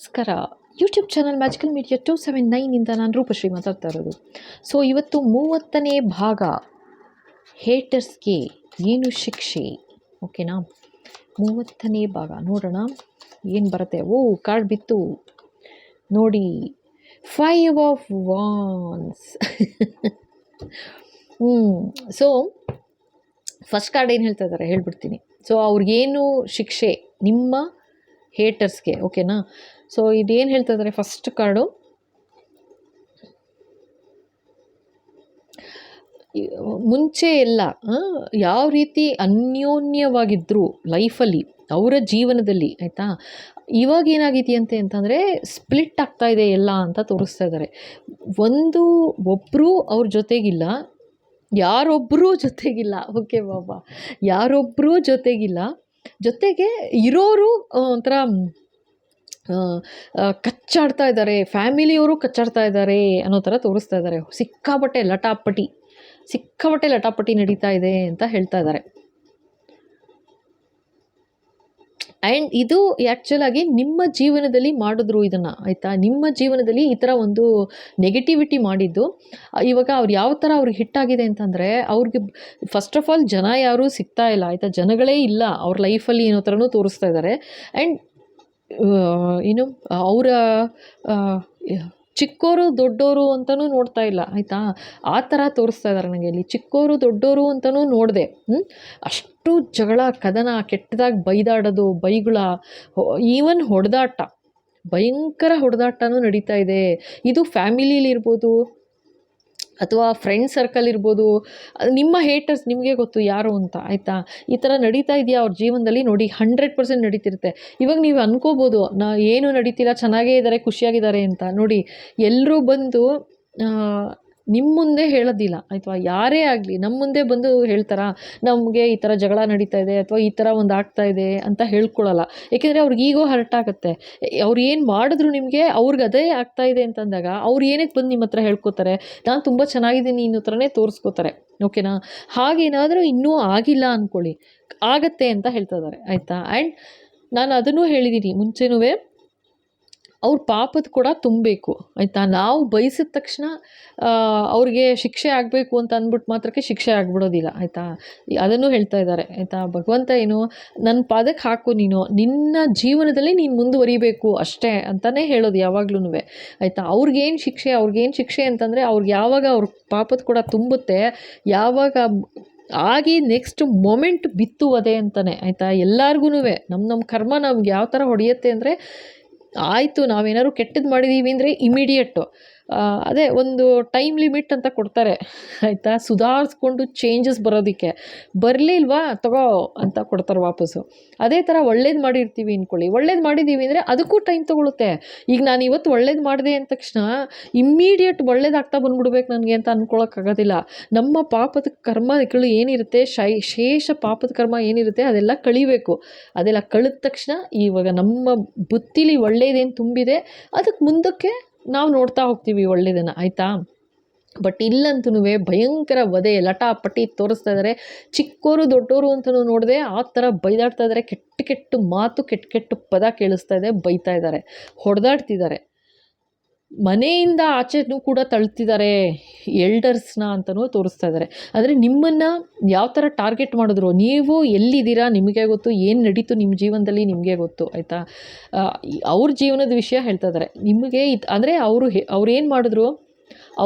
ನಮಸ್ಕಾರ. YouTube channel magical media 279 ನಾನು ರೂಪಶ್ರೀ ಮಾತಾಡ್ತಾ ಇರೋದು. ಸೊ ಇವತ್ತು 30ನೇ ಭಾಗ, ಹೇಟರ್ಸ್ಗೆ ಏನು ಶಿಕ್ಷೆ. ಓಕೆನಾ? 30ನೇ ಭಾಗ ನೋಡೋಣ ಏನು ಬರುತ್ತೆ. ಕಾರ್ಡ್ ಬಿತ್ತು ನೋಡಿ, 5 ಆಫ್ ವಾನ್ಸ್. ಸೊ ಫಸ್ಟ್ ಕಾರ್ಡ್ ಏನು ಹೇಳ್ತಾ ಇದ್ದಾರೆ ಹೇಳ್ಬಿಡ್ತೀನಿ. ಸೊ ಅವ್ರಿಗೇನು ಶಿಕ್ಷೆ ನಿಮ್ಮ ಹೇಟರ್ಸ್ಗೆ. ಓಕೆನಾ? ಸೊ ಇದೇನು ಹೇಳ್ತಾ ಇದ್ದಾರೆ ಫಸ್ಟ್ ಕಾರ್ಡು, ಮುಂಚೆ ಎಲ್ಲ ಯಾವ ರೀತಿ ಅನ್ಯೋನ್ಯವಾಗಿದ್ದರು ಲೈಫಲ್ಲಿ, ಅವರ ಜೀವನದಲ್ಲಿ, ಆಯಿತಾ, ಇವಾಗ ಏನಾಗಿದೆಯಂತೆ ಅಂತಂದರೆ ಸ್ಪ್ಲಿಟ್ ಆಗ್ತಾ ಇದೆ ಎಲ್ಲ ಅಂತ ತೋರಿಸ್ತಾ ಇದ್ದಾರೆ. ಒಬ್ಬರು ಅವ್ರ ಜೊತೆಗಿಲ್ಲ, ಯಾರೊಬ್ಬರೂ ಜೊತೆಗಿಲ್ಲ. ಓಕೆ ಬಾಬಾ, ಯಾರೊಬ್ಬರೂ ಜೊತೆಗಿಲ್ಲ, ಜೊತೆಗೆ ಇರೋರು ಒಂಥರ ಕಚ್ಚಾಡ್ತಾ ಇದ್ದಾರೆ, ಫ್ಯಾಮಿಲಿಯವರು ಕಚ್ಚಾಡ್ತಾ ಇದ್ದಾರೆ ಅನ್ನೋ ಥರ ತೋರಿಸ್ತಾ ಇದ್ದಾರೆ. ಸಿಕ್ಕಾಪಟ್ಟೆ ಲಟಾಪಟಿ ನಡೀತಾ ಇದೆ ಅಂತ ಹೇಳ್ತಾ ಇದ್ದಾರೆ. ಆ್ಯಂಡ್ ಇದು ಆ್ಯಕ್ಚುಲಾಗಿ ನಿಮ್ಮ ಜೀವನದಲ್ಲಿ ಮಾಡಿದ್ರು ಇದನ್ನು, ಆಯಿತಾ. ನಿಮ್ಮ ಜೀವನದಲ್ಲಿ ಈ ಥರ ಒಂದು ನೆಗೆಟಿವಿಟಿ ಮಾಡಿದ್ದು ಇವಾಗ ಅವ್ರು ಯಾವ ಥರ ಅವ್ರಿಗೆ ಹಿಟ್ಟಾಗಿದೆ ಅಂತಂದರೆ, ಅವ್ರಿಗೆ ಫಸ್ಟ್ ಆಫ್ ಆಲ್ ಜನ ಯಾರೂ ಸಿಗ್ತಾ ಇಲ್ಲ, ಆಯಿತಾ. ಜನಗಳೇ ಇಲ್ಲ ಅವ್ರ ಲೈಫಲ್ಲಿ ಅನ್ನೋ ಥರನೂ ತೋರಿಸ್ತಾ ಇದ್ದಾರೆ. ಆ್ಯಂಡ್ ಏನು ಅವರ ಚಿಕ್ಕೋರು ದೊಡ್ಡೋರು ಅಂತಲೂ ನೋಡ್ತಾ ಇಲ್ಲ, ಆಯಿತಾ. ಆ ಥರ ತೋರಿಸ್ತಾ ಇದ್ದಾರೆ ನನಗೆ ಇಲ್ಲಿ. ಚಿಕ್ಕೋರು ದೊಡ್ಡೋರು ಅಂತಲೂ ನೋಡಿದೆ. ಅಷ್ಟು ಜಗಳ, ಕದನ, ಕೆಟ್ಟದಾಗಿ ಬೈದಾಡೋದು, ಬೈಗುಳ, ಈವನ್ ಹೊಡೆದಾಟ, ಭಯಂಕರ ಹೊಡೆದಾಟನೂ ನಡೀತಾ ಇದೆ. ಇದು ಫ್ಯಾಮಿಲಿಲಿರ್ಬೋದು ಅಥವಾ ಫ್ರೆಂಡ್ ಸರ್ಕಲ್ ಇರ್ಬೋದು. ನಿಮ್ಮ ಹೇಟರ್ಸ್ ನಿಮಗೆ ಗೊತ್ತು ಯಾರು ಅಂತ, ಆಯಿತಾ. ಈ ಥರ ನಡೀತಾ ಇದೆಯಾ ಅವ್ರ ಜೀವನದಲ್ಲಿ ನೋಡಿ, 100% ನಡೀತಿರುತ್ತೆ. ಇವಾಗ ನೀವು ಅನ್ಕೋಬೋದು ಏನು ನಡೀತಿಲ್ಲ, ಚೆನ್ನಾಗೇ ಇದ್ದಾರೆ, ಖುಷಿಯಾಗಿದ್ದಾರೆ ಅಂತ. ನೋಡಿ, ಎಲ್ಲರೂ ಬಂದು ನಿಮ್ಮ ಮುಂದೆ ಹೇಳೋದಿಲ್ಲ, ಆಯಿತಾ. ಯಾರೇ ಆಗಲಿ ನಮ್ಮ ಮುಂದೆ ಬಂದು ಹೇಳ್ತಾರಾ, ನಮಗೆ ಈ ಥರ ಜಗಳ ನಡೀತಾ ಇದೆ ಅಥವಾ ಈ ಥರ ಒಂದು ಆಗ್ತಾ ಇದೆ ಅಂತ ಹೇಳ್ಕೊಳ್ಳಲ್ಲ. ಏಕೆಂದರೆ ಅವ್ರಿಗೆ ಈಗೋ ಹರ್ಟ್ ಆಗುತ್ತೆ. ಅವ್ರು ಏನು ಮಾಡಿದ್ರು ನಿಮಗೆ, ಅವ್ರಿಗೆ ಅದೇ ಆಗ್ತಾ ಇದೆ ಅಂತಂದಾಗ ಅವ್ರು ಏನಕ್ಕೆ ಬಂದು ನಿಮ್ಮ ಹತ್ರ ಹೇಳ್ಕೊತಾರೆ, ನಾನು ತುಂಬ ಚೆನ್ನಾಗಿದ್ದೀನಿ ಅನ್ನೋ ಥರನೇ ತೋರಿಸ್ಕೋತಾರೆ. ಓಕೆನಾ? ಹಾಗೇನಾದರೂ ಇನ್ನೂ ಆಗಿಲ್ಲ ಅಂದ್ಕೊಳ್ಳಿ, ಆಗತ್ತೆ ಅಂತ ಹೇಳ್ತಾ ಇದ್ದಾರೆ, ಆಯಿತಾ. ಆ್ಯಂಡ್ ನಾನು ಅದನ್ನು ಹೇಳಿದ್ದೀನಿ ಮುಂಚೆನೂ, ಅವ್ರ ಪಾಪದ ಕೂಡ ತುಂಬಬೇಕು, ಆಯಿತಾ. ನಾವು ಬಯಸಿದ ತಕ್ಷಣ ಅವ್ರಿಗೆ ಶಿಕ್ಷೆ ಆಗಬೇಕು ಅಂತ ಅಂದ್ಬಿಟ್ಟು ಮಾತ್ರಕ್ಕೆ ಶಿಕ್ಷೆ ಆಗಿಬಿಡೋದಿಲ್ಲ, ಆಯಿತಾ. ಅದನ್ನು ಹೇಳ್ತಾ ಇದ್ದಾರೆ, ಆಯಿತಾ. ಭಗವಂತ ಏನು, ನನ್ನ ಪಾದಕ್ಕೆ ಹಾಕು, ನಿನ್ನ ಜೀವನದಲ್ಲಿ ನೀನು ಮುಂದುವರಿಬೇಕು ಅಷ್ಟೇ ಅಂತಲೇ ಹೇಳೋದು ಯಾವಾಗ್ಲೂ, ಆಯಿತಾ. ಅವ್ರಿಗೇನು ಶಿಕ್ಷೆ ಅಂತಂದರೆ, ಅವ್ರಿಗೆ ಯಾವಾಗ ಅವ್ರ ಪಾಪದ ಕೂಡ ತುಂಬುತ್ತೆ, ಯಾವಾಗ ಆಗಿ ನೆಕ್ಸ್ಟ್ ಮೊಮೆಂಟ್ ಬಿತ್ತುವುದೇ ಅಂತಲೇ, ಆಯಿತಾ. ಎಲ್ಲರಿಗೂ ನಮ್ಮ ಕರ್ಮ ನಮ್ಗೆ ಯಾವ ಥರ ಹೊಡೆಯುತ್ತೆ ಅಂದರೆ, ಆಯಿತು ನಾವೇನಾದ್ರು ಕೆಟ್ಟದ್ದು ಮಾಡಿದ್ದೀವಿ ಅಂದರೆ ಇಮಿಡಿಯೇಟು ಅದೇ ಒಂದು ಟೈಮ್ ಲಿಮಿಟ್ ಅಂತ ಕೊಡ್ತಾರೆ, ಆಯಿತಾ. ಸುಧಾರಿಸ್ಕೊಂಡು ಚೇಂಜಸ್ ಬರೋದಕ್ಕೆ, ಬರಲಿಲ್ವಾ ತಗೋ ಅಂತ ಕೊಡ್ತಾರೆ ವಾಪಸ್ಸು. ಅದೇ ಥರ ಒಳ್ಳೇದು ಮಾಡಿರ್ತೀವಿ ಅಂದ್ಕೊಳ್ಳಿ, ಒಳ್ಳೇದು ಮಾಡಿದ್ದೀವಿ ಅಂದರೆ ಅದಕ್ಕೂ ಟೈಮ್ ತೊಗೊಳುತ್ತೆ. ಈಗ ನಾನು ಇವತ್ತು ಒಳ್ಳೇದು ಮಾಡಿದೆ ಅಂದ ತಕ್ಷಣ ಇಮ್ಮಿಡಿಯೇಟ್ ಒಳ್ಳೇದಾಗ್ತಾ ಬಂದ್ಬಿಡ್ಬೇಕು ನನಗೆ ಅಂತ ಅಂದ್ಕೊಳ್ಳೋಕ್ಕಾಗೋದಿಲ್ಲ. ನಮ್ಮ ಪಾಪದ ಕರ್ಮಗಳು ಏನಿರುತ್ತೆ, ಶೇಷ ಪಾಪದ ಕರ್ಮ ಏನಿರುತ್ತೆ ಅದೆಲ್ಲ ಕಳಿಬೇಕು. ಅದೆಲ್ಲ ಕಳೆದ ತಕ್ಷಣ ಇವಾಗ ನಮ್ಮ ಬುತ್ತಿಲಿ ಒಳ್ಳೇದೇನು ತುಂಬಿದೆ ಅದಕ್ಕೆ ಮುಂದಕ್ಕೆ ನಾವು ನೋಡ್ತಾ ಹೋಗ್ತೀವಿ ಒಳ್ಳೆಯದನ್ನು, ಆಯಿತಾ. ಬಟ್ ಇಲ್ಲಂತೂ ಭಯಂಕರ ವಧೆ, ಲಟಾಪಟಿ ತೋರಿಸ್ತಾ ಇದ್ದಾರೆ. ಚಿಕ್ಕೋರು ದೊಡ್ಡೋರು ಅಂತಲೂ ನೋಡಿದೆ ಆ ಥರ ಬೈದಾಡ್ತಾ ಇದ್ದಾರೆ. ಕೆಟ್ಟ ಮಾತು, ಕೆಟ್ಟ ಪದ ಕೇಳಿಸ್ತಾ ಇದೆ, ಬೈತಾ ಇದ್ದಾರೆ, ಹೊಡೆದಾಡ್ತಿದ್ದಾರೆ, ಮನೆಯಿಂದ ಆಚೆನೂ ಕೂಡ ತಳ್ತಿದ್ದಾರೆ ಎಲ್ಡರ್ಸ್ನ ಅಂತಲೂ ತೋರಿಸ್ತಾ ಇದ್ದಾರೆ. ಆದರೆ ನಿಮ್ಮನ್ನು ಯಾವ ಥರ ಟಾರ್ಗೆಟ್ ಮಾಡಿದ್ರು, ನೀವು ಎಲ್ಲಿದ್ದೀರಾ ನಿಮಗೆ ಗೊತ್ತು, ಏನು ನಡೀತು ನಿಮ್ಮ ಜೀವನದಲ್ಲಿ ನಿಮಗೆ ಗೊತ್ತು, ಆಯಿತಾ. ಅವ್ರ ಜೀವನದ ವಿಷಯ ಹೇಳ್ತಾ ಇದ್ದಾರೆ ನಿಮಗೆ. ಅಂದರೆ ಅವ್ರು ಏನು ಮಾಡಿದ್ರು,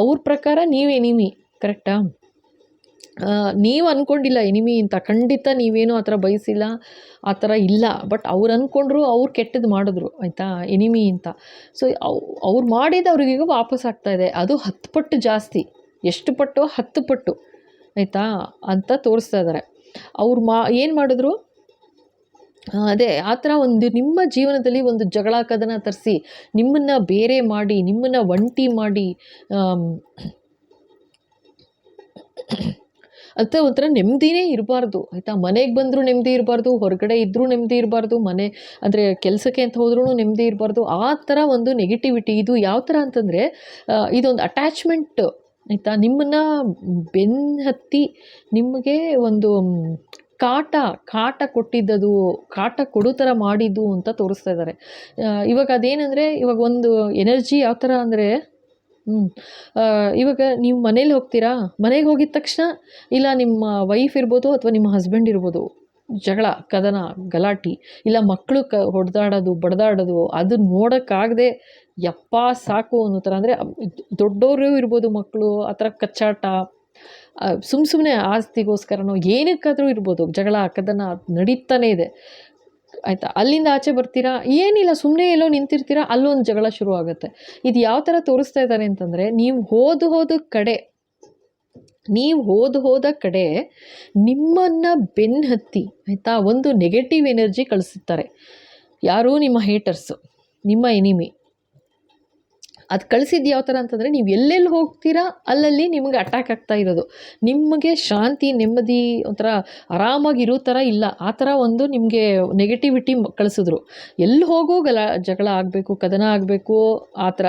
ಅವ್ರ ಪ್ರಕಾರ ನೀವು ಎನಿಮಿ, ಕರೆಕ್ಟಾ. ನೀವು ಅಂದ್ಕೊಂಡಿಲ್ಲ ಎನಿಮಿ ಅಂತ, ಖಂಡಿತ ನೀವೇನು ಆ ಥರ ಬಯಸಿಲ್ಲ, ಆ ಥರ ಇಲ್ಲ. ಬಟ್ ಅವ್ರು ಅಂದ್ಕೊಂಡ್ರು, ಅವ್ರು ಕೆಟ್ಟದ್ದು ಮಾಡಿದ್ರು, ಆಯಿತಾ, ಎನಿಮಿ ಅಂತ. ಸೊ ಅವ್ರು ಮಾಡಿದ್ದು ಅವ್ರಿಗೀಗ ವಾಪಸ್ ಆಗ್ತಾಯಿದೆ, ಅದು 10 ಪಟ್ಟು ಜಾಸ್ತಿ. ಎಷ್ಟು ಪಟ್ಟು? 10 ಪಟ್ಟು, ಆಯಿತಾ ಅಂತ ತೋರಿಸ್ತಾ ಇದ್ದಾರೆ. ಅವ್ರು ಏನು ಮಾಡಿದ್ರು, ಅದೇ ಆ ಥರ ಒಂದು ನಿಮ್ಮ ಜೀವನದಲ್ಲಿ ಒಂದು ಜಗಳ ಕದನ ತರಿಸಿ, ನಿಮ್ಮನ್ನು ಬೇರೆ ಮಾಡಿ, ನಿಮ್ಮನ್ನು ಒಂಟಿ ಮಾಡಿ ಅಂತ ಒಂಥರ ನೆಮ್ಮದಿನೇ ಇರಬಾರ್ದು, ಆಯಿತಾ. ಮನೆಗೆ ಬಂದರೂ ನೆಮ್ಮದಿ ಇರಬಾರ್ದು, ಹೊರಗಡೆ ಇದ್ದರೂ ನೆಮ್ಮದಿ ಇರಬಾರ್ದು, ಮನೆ ಅಂದರೆ ಕೆಲಸಕ್ಕೆ ಅಂತ ಹೋದ್ರೂ ನೆಮ್ಮದಿ ಇರಬಾರ್ದು. ಆ ಥರ ಒಂದು ನೆಗೆಟಿವಿಟಿ. ಇದು ಯಾವ ಥರ ಅಂತಂದರೆ, ಇದೊಂದು ಅಟ್ಯಾಚ್ಮೆಂಟ್, ಆಯಿತಾ. ನಿಮ್ಮನ್ನು ಬೆನ್ನು ಹತ್ತಿ ನಿಮಗೆ ಒಂದು ಕಾಟ ಕಾಟ ಕೊಟ್ಟಿದ್ದದು, ಕಾಟ ಕೊಡೋ ಥರ ಮಾಡಿದ್ದು ಅಂತ ತೋರಿಸ್ತಾ ಇದ್ದಾರೆ. ಇವಾಗ ಅದೇನೆಂದರೆ, ಇವಾಗ ಒಂದು ಎನರ್ಜಿ ಯಾವ ಥರ ಅಂದರೆ, ಇವಾಗ ನೀವು ಮನೇಲಿ ಹೋಗ್ತೀರಾ, ಮನೆಗೆ ಹೋಗಿದ ತಕ್ಷಣ ಇಲ್ಲ ನಿಮ್ಮ ವೈಫ್ ಇರ್ಬೋದು ಅಥವಾ ನಿಮ್ಮ ಹಸ್ಬೆಂಡ್ ಇರ್ಬೋದು, ಜಗಳ, ಕದನ, ಗಲಾಟೆ, ಇಲ್ಲ ಮಕ್ಕಳು ಹೊಡೆದಾಡೋದು, ಬಡ್ದಾಡೋದು, ಅದು ನೋಡೋಕ್ಕಾಗದೆ ಯಪ್ಪ ಸಾಕು ಅನ್ನೋ ಥರ. ಅಂದರೆ ದೊಡ್ಡವರು ಇರ್ಬೋದು, ಮಕ್ಕಳು ಆ ಥರ ಕಚ್ಚಾಟ, ಸುಮ್ಮನೆ ಆಸ್ತಿಗೋಸ್ಕರನೋ ಏನಕ್ಕಾದರೂ ಇರ್ಬೋದು, ಜಗಳ, ಕದನ ನಡೀತಾನೇ ಇದೆ. ಆಯಿತಾ, ಅಲ್ಲಿಂದ ಆಚೆ ಬರ್ತೀರಾ, ಏನಿಲ್ಲ ಸುಮ್ಮನೆ ಎಲ್ಲೋ ನಿಂತಿರ್ತೀರಾ, ಅಲ್ಲೊಂದು ಜಗಳ ಶುರು ಆಗುತ್ತೆ. ಇದು ಯಾವ ಥರ ತೋರಿಸ್ತಾ ಇದ್ದಾರೆ ಅಂತಂದರೆ, ನೀವು ಹೋದ ಕಡೆ ನಿಮ್ಮನ್ನು ಬೆನ್ನು ಹತ್ತಿ, ಆಯಿತಾ, ಒಂದು ನೆಗೆಟಿವ್ ಎನರ್ಜಿ ಕಳಿಸುತ್ತಾರೆ. ಯಾರು? ನಿಮ್ಮ ಹೇಟರ್ಸು, ನಿಮ್ಮ ಎನಿಮಿ. ಅದು ಕಳಿಸಿದ್ದು ಯಾವ ಥರ ಅಂತಂದರೆ, ನೀವು ಎಲ್ಲೆಲ್ಲಿ ಹೋಗ್ತೀರಾ ಅಲ್ಲಲ್ಲಿ ನಿಮಗೆ ಅಟ್ಯಾಕ್ ಆಗ್ತಾ ಇರೋದು. ನಿಮಗೆ ಶಾಂತಿ, ನೆಮ್ಮದಿ, ಒಂಥರ ಆರಾಮಾಗಿರೋ ಥರ ಇಲ್ಲ, ಆ ಥರ ಒಂದು ನಿಮಗೆ ನೆಗೆಟಿವಿಟಿ ಕಳಿಸಿದ್ರು. ಎಲ್ಲಿ ಹೋಗೋ ಜಗಳ ಆಗಬೇಕು, ಕದನ ಆಗಬೇಕು, ಆ ಥರ.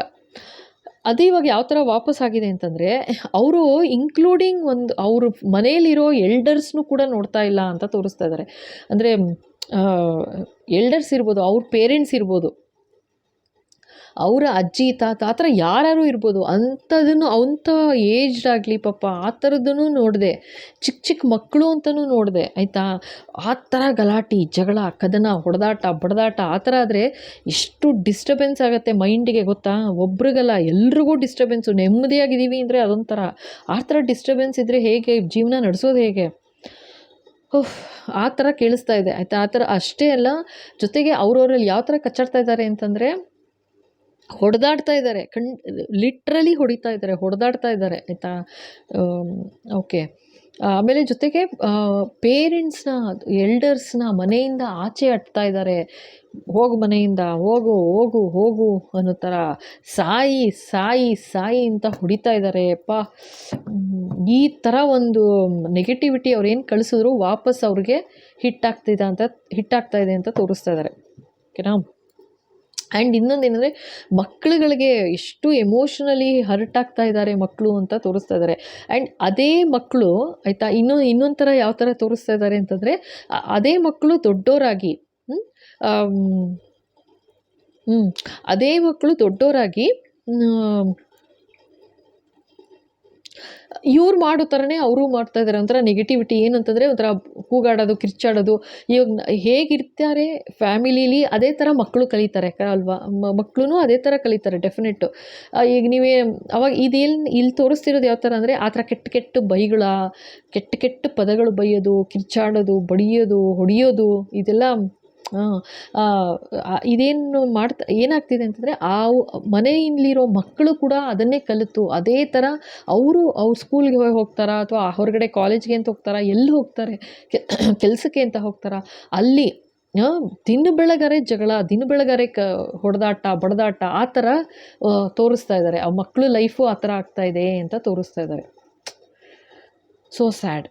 ಅದು ಇವಾಗ ಯಾವ ಥರ ವಾಪಸ್ ಆಗಿದೆ ಅಂತಂದರೆ, ಅವರು ಇನ್ಕ್ಲೂಡಿಂಗ್ ಅವರು ಮನೆಯಲ್ಲಿರೋ ಎಲ್ಡರ್ಸ್ನೂ ಕೂಡ ನೋಡ್ತಾ ಇಲ್ಲ ಅಂತ ತೋರಿಸ್ತಾ ಇದ್ದಾರೆ. ಅಂದರೆ ಎಲ್ಡರ್ಸ್ ಇರ್ಬೋದು, ಅವ್ರ ಪೇರೆಂಟ್ಸ್ ಇರ್ಬೋದು, ಅವರ ಅಜ್ಜಿ ತಾತ, ಆ ಥರ ಯಾರು ಇರ್ಬೋದು, ಅಂಥ ಏಜ್ಡ್ ಆಗಲಿ ಪಾಪ, ಆ ಥರದ್ದೂ ನೋಡಿದೆ. ಚಿಕ್ಕ ಮಕ್ಕಳು ಅಂತಲೂ ನೋಡಿದೆ, ಆಯಿತಾ. ಆ ಥರ ಗಲಾಟೆ, ಜಗಳ, ಕದನ, ಹೊಡೆದಾಟ, ಬಡ್ದಾಟ ಆ ಥರ ಆದರೆ ಎಷ್ಟು ಡಿಸ್ಟರ್ಬೆನ್ಸ್ ಆಗುತ್ತೆ ಮೈಂಡಿಗೆ ಗೊತ್ತಾ? ಒಬ್ರಿಗಲ್ಲ, ಎಲ್ರಿಗೂ ಡಿಸ್ಟರ್ಬೆನ್ಸು. ನೆಮ್ಮದಿಯಾಗಿದ್ದೀವಿ ಅಂದರೆ ಅದೊಂಥರ. ಆ ಥರ ಡಿಸ್ಟರ್ಬೆನ್ಸ್ ಇದ್ದರೆ ಹೇಗೆ ಜೀವನ ನಡೆಸೋದು ಹೇಗೆ? ಆ ಥರ ಕೇಳಿಸ್ತಾ ಇದೆ, ಆಯಿತಾ. ಆ ಥರ ಅಷ್ಟೇ ಅಲ್ಲ, ಜೊತೆಗೆ ಅವ್ರವರಲ್ಲಿ ಯಾವ ಥರ ಕಚ್ಚಾಡ್ತಾ ಇದ್ದಾರೆ ಅಂತಂದರೆ, ಹೊಡೆದಾಡ್ತಾ ಇದ್ದಾರೆ, ಲಿಟ್ರಲಿ ಹೊಡಿತಾ ಇದ್ದಾರೆ, ಹೊಡೆದಾಡ್ತಾ ಇದ್ದಾರೆ, ಆಯಿತಾ. ಓಕೆ. ಆಮೇಲೆ ಜೊತೆಗೆ ಪೇರೆಂಟ್ಸ್ನ, ಎಲ್ಡರ್ಸ್ನ ಮನೆಯಿಂದ ಆಚೆ ಹಟ್ತಾ ಇದ್ದಾರೆ. ಹೋಗು ಮನೆಯಿಂದ, ಹೋಗು ಅನ್ನೋ ಥರ, ಸಾಯಿ ಅಂತ ಹೊಡಿತಾ ಇದ್ದಾರೆ. ಈ ಥರ ಒಂದು ನೆಗೆಟಿವಿಟಿ ಅವ್ರೇನು ಕಳಿಸಿದ್ರು ವಾಪಸ್ ಅವ್ರಿಗೆ ಹಿಟ್ಟಾಗ್ತಾ ಇದೆ ಅಂತ ತೋರಿಸ್ತಾ ಇದ್ದಾರೆ. ಓಕೆನಾ. ಆ್ಯಂಡ್ ಇನ್ನೊಂದೇನೆಂದರೆ, ಮಕ್ಕಳುಗಳಿಗೆ ಎಷ್ಟು ಎಮೋಷ್ನಲಿ ಹರ್ಟ್ ಆಗ್ತಾ ಇದ್ದಾರೆ ಮಕ್ಕಳು ಅಂತ ತೋರಿಸ್ತಾ ಇದ್ದಾರೆ. ಆ್ಯಂಡ್ ಅದೇ ಮಕ್ಕಳು, ಆಯಿತಾ, ಇನ್ನೊಂದು ಥರ ಯಾವ ಥರ ತೋರಿಸ್ತಾ ಇದ್ದಾರೆ ಅಂತಂದರೆ, ಅದೇ ಮಕ್ಕಳು ದೊಡ್ಡೋರಾಗಿ ಅದೇ ಮಕ್ಕಳು ದೊಡ್ಡೋರಾಗಿ ಇವ್ರು ಮಾಡೋ ಥರನೇ ಅವರು ಮಾಡ್ತಾ ಇದ್ದಾರೆ. ಒಂಥರ ನೆಗೆಟಿವಿಟಿ ಏನಂತಂದರೆ, ಒಂಥರ ಕೂಗಾಡೋದು, ಕಿರ್ಚಾಡೋದು. ಇವಾಗ ಹೇಗಿರ್ತಾರೆ ಫ್ಯಾಮಿಲೀಲಿ, ಅದೇ ಥರ ಮಕ್ಕಳು ಕಲಿತಾರೆ ಅಲ್ವಾ? ಮಕ್ಕಳು ಅದೇ ಥರ ಕಲಿತಾರೆ ಡೆಫಿನೆಟ್ಟು. ಈಗ ನೀವೇ ಅವಾಗ ಇಲ್ಲಿ ತೋರಿಸ್ತಿರೋದು ಯಾವ ಥರ ಅಂದರೆ, ಆ ಥರ ಕೆಟ್ಟ ಕೆಟ್ಟ ಪದಗಳು ಬೈಯೋದು, ಕಿರ್ಚಾಡೋದು, ಬಡಿಯೋದು, ಹೊಡೆಯೋದು, ಇದೆಲ್ಲ ಇದೇನು ಏನಾಗ್ತಿದೆ ಅಂತಂದರೆ, ಆ ಮನೆಯಲ್ಲಿರೋ ಮಕ್ಕಳು ಕೂಡ ಅದನ್ನೇ ಕಲಿತು ಅದೇ ಥರ ಅವ್ರು ಸ್ಕೂಲ್ಗೆ ಹೋಗ್ತಾರಾ, ಅಥವಾ ಹೊರಗಡೆ ಕಾಲೇಜ್ಗೆ ಅಂತ ಹೋಗ್ತಾರಾ, ಎಲ್ಲಿ ಹೋಗ್ತಾರೆ, ಕೆಲಸಕ್ಕೆ ಅಂತ ಹೋಗ್ತಾರಾ, ಅಲ್ಲಿ ದಿನ ಬೆಳಗಾರೆ ಜಗಳ, ದಿನ ಬೆಳಗಾರೆ ಹೊಡೆದಾಟ, ಬಡ್ದಾಟ, ಆ ಥರ ತೋರಿಸ್ತಾ ಇದ್ದಾರೆ. ಆ ಮಕ್ಕಳು ಲೈಫು ಆ ಥರ ಆಗ್ತಾ ಇದೆ ಅಂತ ತೋರಿಸ್ತಾ ಇದ್ದಾರೆ. So sad.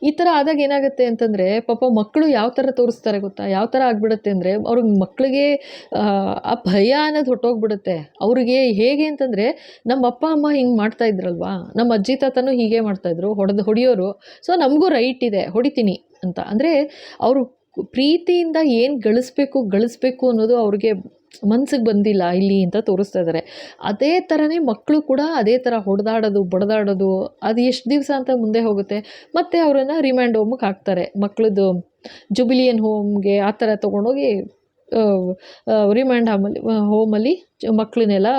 ಈ ಥರ ಆದಾಗ ಏನಾಗುತ್ತೆ ಅಂತಂದರೆ, ಪಾಪ ಮಕ್ಕಳು ಯಾವ ಥರ ತೋರಿಸ್ತಾರೆ ಗೊತ್ತಾ? ಯಾವ ಥರ ಆಗಿಬಿಡುತ್ತೆ ಅಂದರೆ, ಮಕ್ಕಳಿಗೆ ಆ ಭಯ ಅನ್ನೋದು ಹೊಟ್ಟೋಗ್ಬಿಡುತ್ತೆ. ಅವ್ರಿಗೆ ಹೇಗೆ ಅಂತಂದರೆ, ನಮ್ಮ ಅಪ್ಪ ಅಮ್ಮ ಹಿಂಗೆ ಮಾಡ್ತಾ ಇದ್ರಲ್ವಾ, ನಮ್ಮ ಅಜ್ಜಿ ತಾತನೂ ಹೀಗೆ ಮಾಡ್ತಾಯಿದ್ರು, ಹೊಡೆಯೋರು. ಸೊ ನಮಗೂ ರೈಟ್ ಇದೆ, ಹೊಡಿತೀನಿ ಅಂತ. ಅಂದರೆ ಅವರು ಪ್ರೀತಿಯಿಂದ ಏನು ಗಳಿಸ್ಬೇಕು ಅನ್ನೋದು ಅವ್ರಿಗೆ ಮನ್ಸಿಗೆ ಬಂದಿಲ್ಲ ಇಲ್ಲಿ ಅಂತ ತೋರಿಸ್ತಾ ಇದ್ದಾರೆ. ಅದೇ ಥರನೇ ಮಕ್ಕಳು ಕೂಡ ಅದೇ ಥರ ಹೊಡೆದಾಡೋದು, ಬಡ್ದಾಡೋದು, ಅದು ಎಷ್ಟು ದಿವಸ ಅಂತ ಮುಂದೆ ಹೋಗುತ್ತೆ. ಮತ್ತು ಅವರನ್ನು ರಿಮ್ಯಾಂಡ್ ಹೋಮ್ಗೆ ಹಾಕ್ತಾರೆ. ಮಕ್ಕಳದ್ದು ಜುಬಿಲಿಯನ್ ಹೋಮ್ಗೆ ಆ ಥರ ತೊಗೊಂಡೋಗಿ ರಿಮ್ಯಾಂಡ್ ಹೋಮಲ್ಲಿ ಮಕ್ಕಳನ್ನೆಲ್ಲ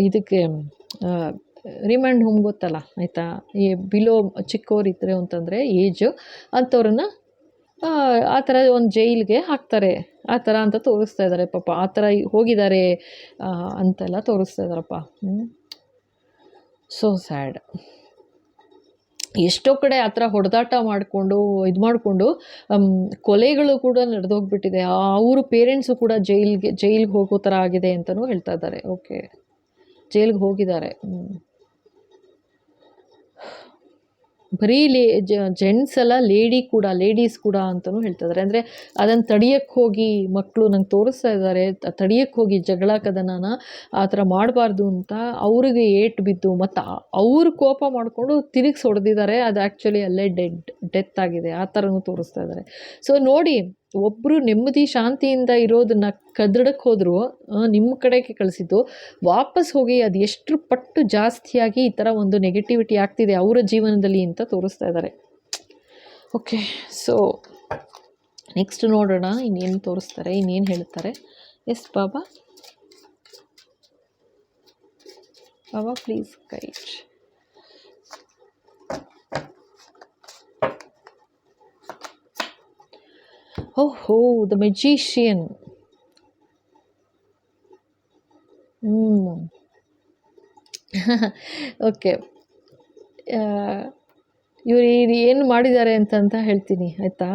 ಇದಕ್ಕೆ ರಿಮ್ಯಾಂಡ್ ಹೋಮ್ ಗೊತ್ತಲ್ಲ, ಆಯಿತಾ. ಈ ಬಿಲೋ ಚಿಕ್ಕವರಿದ್ದರೆ ಅಂತಂದರೆ ಏಜ್ ಅಂಥವ್ರನ್ನ ಆ ಥರ ಒಂದು ಜೈಲಿಗೆ ಹಾಕ್ತಾರೆ. ಆ ಥರ ಅಂತ ತೋರಿಸ್ತಾ ಇದ್ದಾರೆ. ಪಾಪ ಆ ಥರ ಹೋಗಿದ್ದಾರೆ ಅಂತೆಲ್ಲ ತೋರಿಸ್ತಾ ಇದ್ದಾರಪ್ಪ. So sad. ಎಷ್ಟೋ ಕಡೆ ಆ ಥರ ಹೊಡೆದಾಟ ಮಾಡಿಕೊಂಡು ಕೊಲೆಗಳು ಕೂಡ ನಡೆದೋಗ್ಬಿಟ್ಟಿದೆ. ಅವರು ಪೇರೆಂಟ್ಸು ಕೂಡ ಜೈಲಿಗೆ ಹೋಗೋ ಥರ ಆಗಿದೆ ಅಂತಲೂ ಹೇಳ್ತಾ ಇದ್ದಾರೆ. ಓಕೆ, ಜೈಲಿಗೆ ಹೋಗಿದ್ದಾರೆ. ಬರೀ ಜೆಂಟ್ಸ್ ಅಲ್ಲ, ಲೇಡೀಸ್ ಕೂಡ ಅಂತಲೂ ಹೇಳ್ತಾ ಇದ್ದಾರೆ. ಅಂದರೆ ಅದನ್ನು ತಡಿಯಕ್ಕೆ ಹೋಗಿ ಮಕ್ಕಳು ನಂಗೆ ತೋರಿಸ್ತಾ ಇದ್ದಾರೆ, ತಡಿಯಕ್ಕೆ ಹೋಗಿ ಜಗಳ ಕದನನ ಆ ಥರ ಮಾಡಬಾರ್ದು ಅಂತ ಅವ್ರಿಗೆ ಏಟು ಬಿದ್ದು ಮತ್ತು ಅವರು ಕೋಪ ಮಾಡಿಕೊಂಡು ತಿರುಗಿಸಿ ಹೊಡೆದಿದ್ದಾರೆ. ಅದು ಆ್ಯಕ್ಚುಲಿ ಅಲ್ಲೇ ಡೆತ್ ಆಗಿದೆ, ಆ ಥರನೂ ತೋರಿಸ್ತಾ ಇದ್ದಾರೆ. ಸೊ ನೋಡಿ, ಒಬ್ಬರು ನೆಮ್ಮದಿ ಶಾಂತಿಯಿಂದ ಇರೋದನ್ನ ಕದಡಕ್ಕೆ ಹೋದರೂ ನಿಮ್ಮ ಕಡೆಗೆ ಕಳಿಸಿದ್ದು, ವಾಪಸ್ ಹೋಗಿ ಅದು ಎಷ್ಟು ಪಟ್ಟು ಜಾಸ್ತಿಯಾಗಿ ಈ ಥರ ಒಂದು ನೆಗೆಟಿವಿಟಿ ಆಗ್ತಿದೆ ಅವರ ಜೀವನದಲ್ಲಿ ಅಂತ ತೋರಿಸ್ತಾ ಇದ್ದಾರೆ. ಓಕೆ, ಸೊ ನೆಕ್ಸ್ಟ್ ನೋಡೋಣ ಇನ್ನೇನು ತೋರಿಸ್ತಾರೆ, ಇನ್ನೇನು ಹೇಳ್ತಾರೆ. ಎಸ್ ಬಾಬಾ, ಬಾಬಾ ಪ್ಲೀಸ್ ಗೈಡ್. ಓಹೋ, ದ ಮೆಜಿಷಿಯನ್. ಓಕೆ, ಇವರು ಏನು ಮಾಡಿದ್ದಾರೆ ಅಂತ ಹೇಳ್ತೀನಿ ಆಯಿತಾ.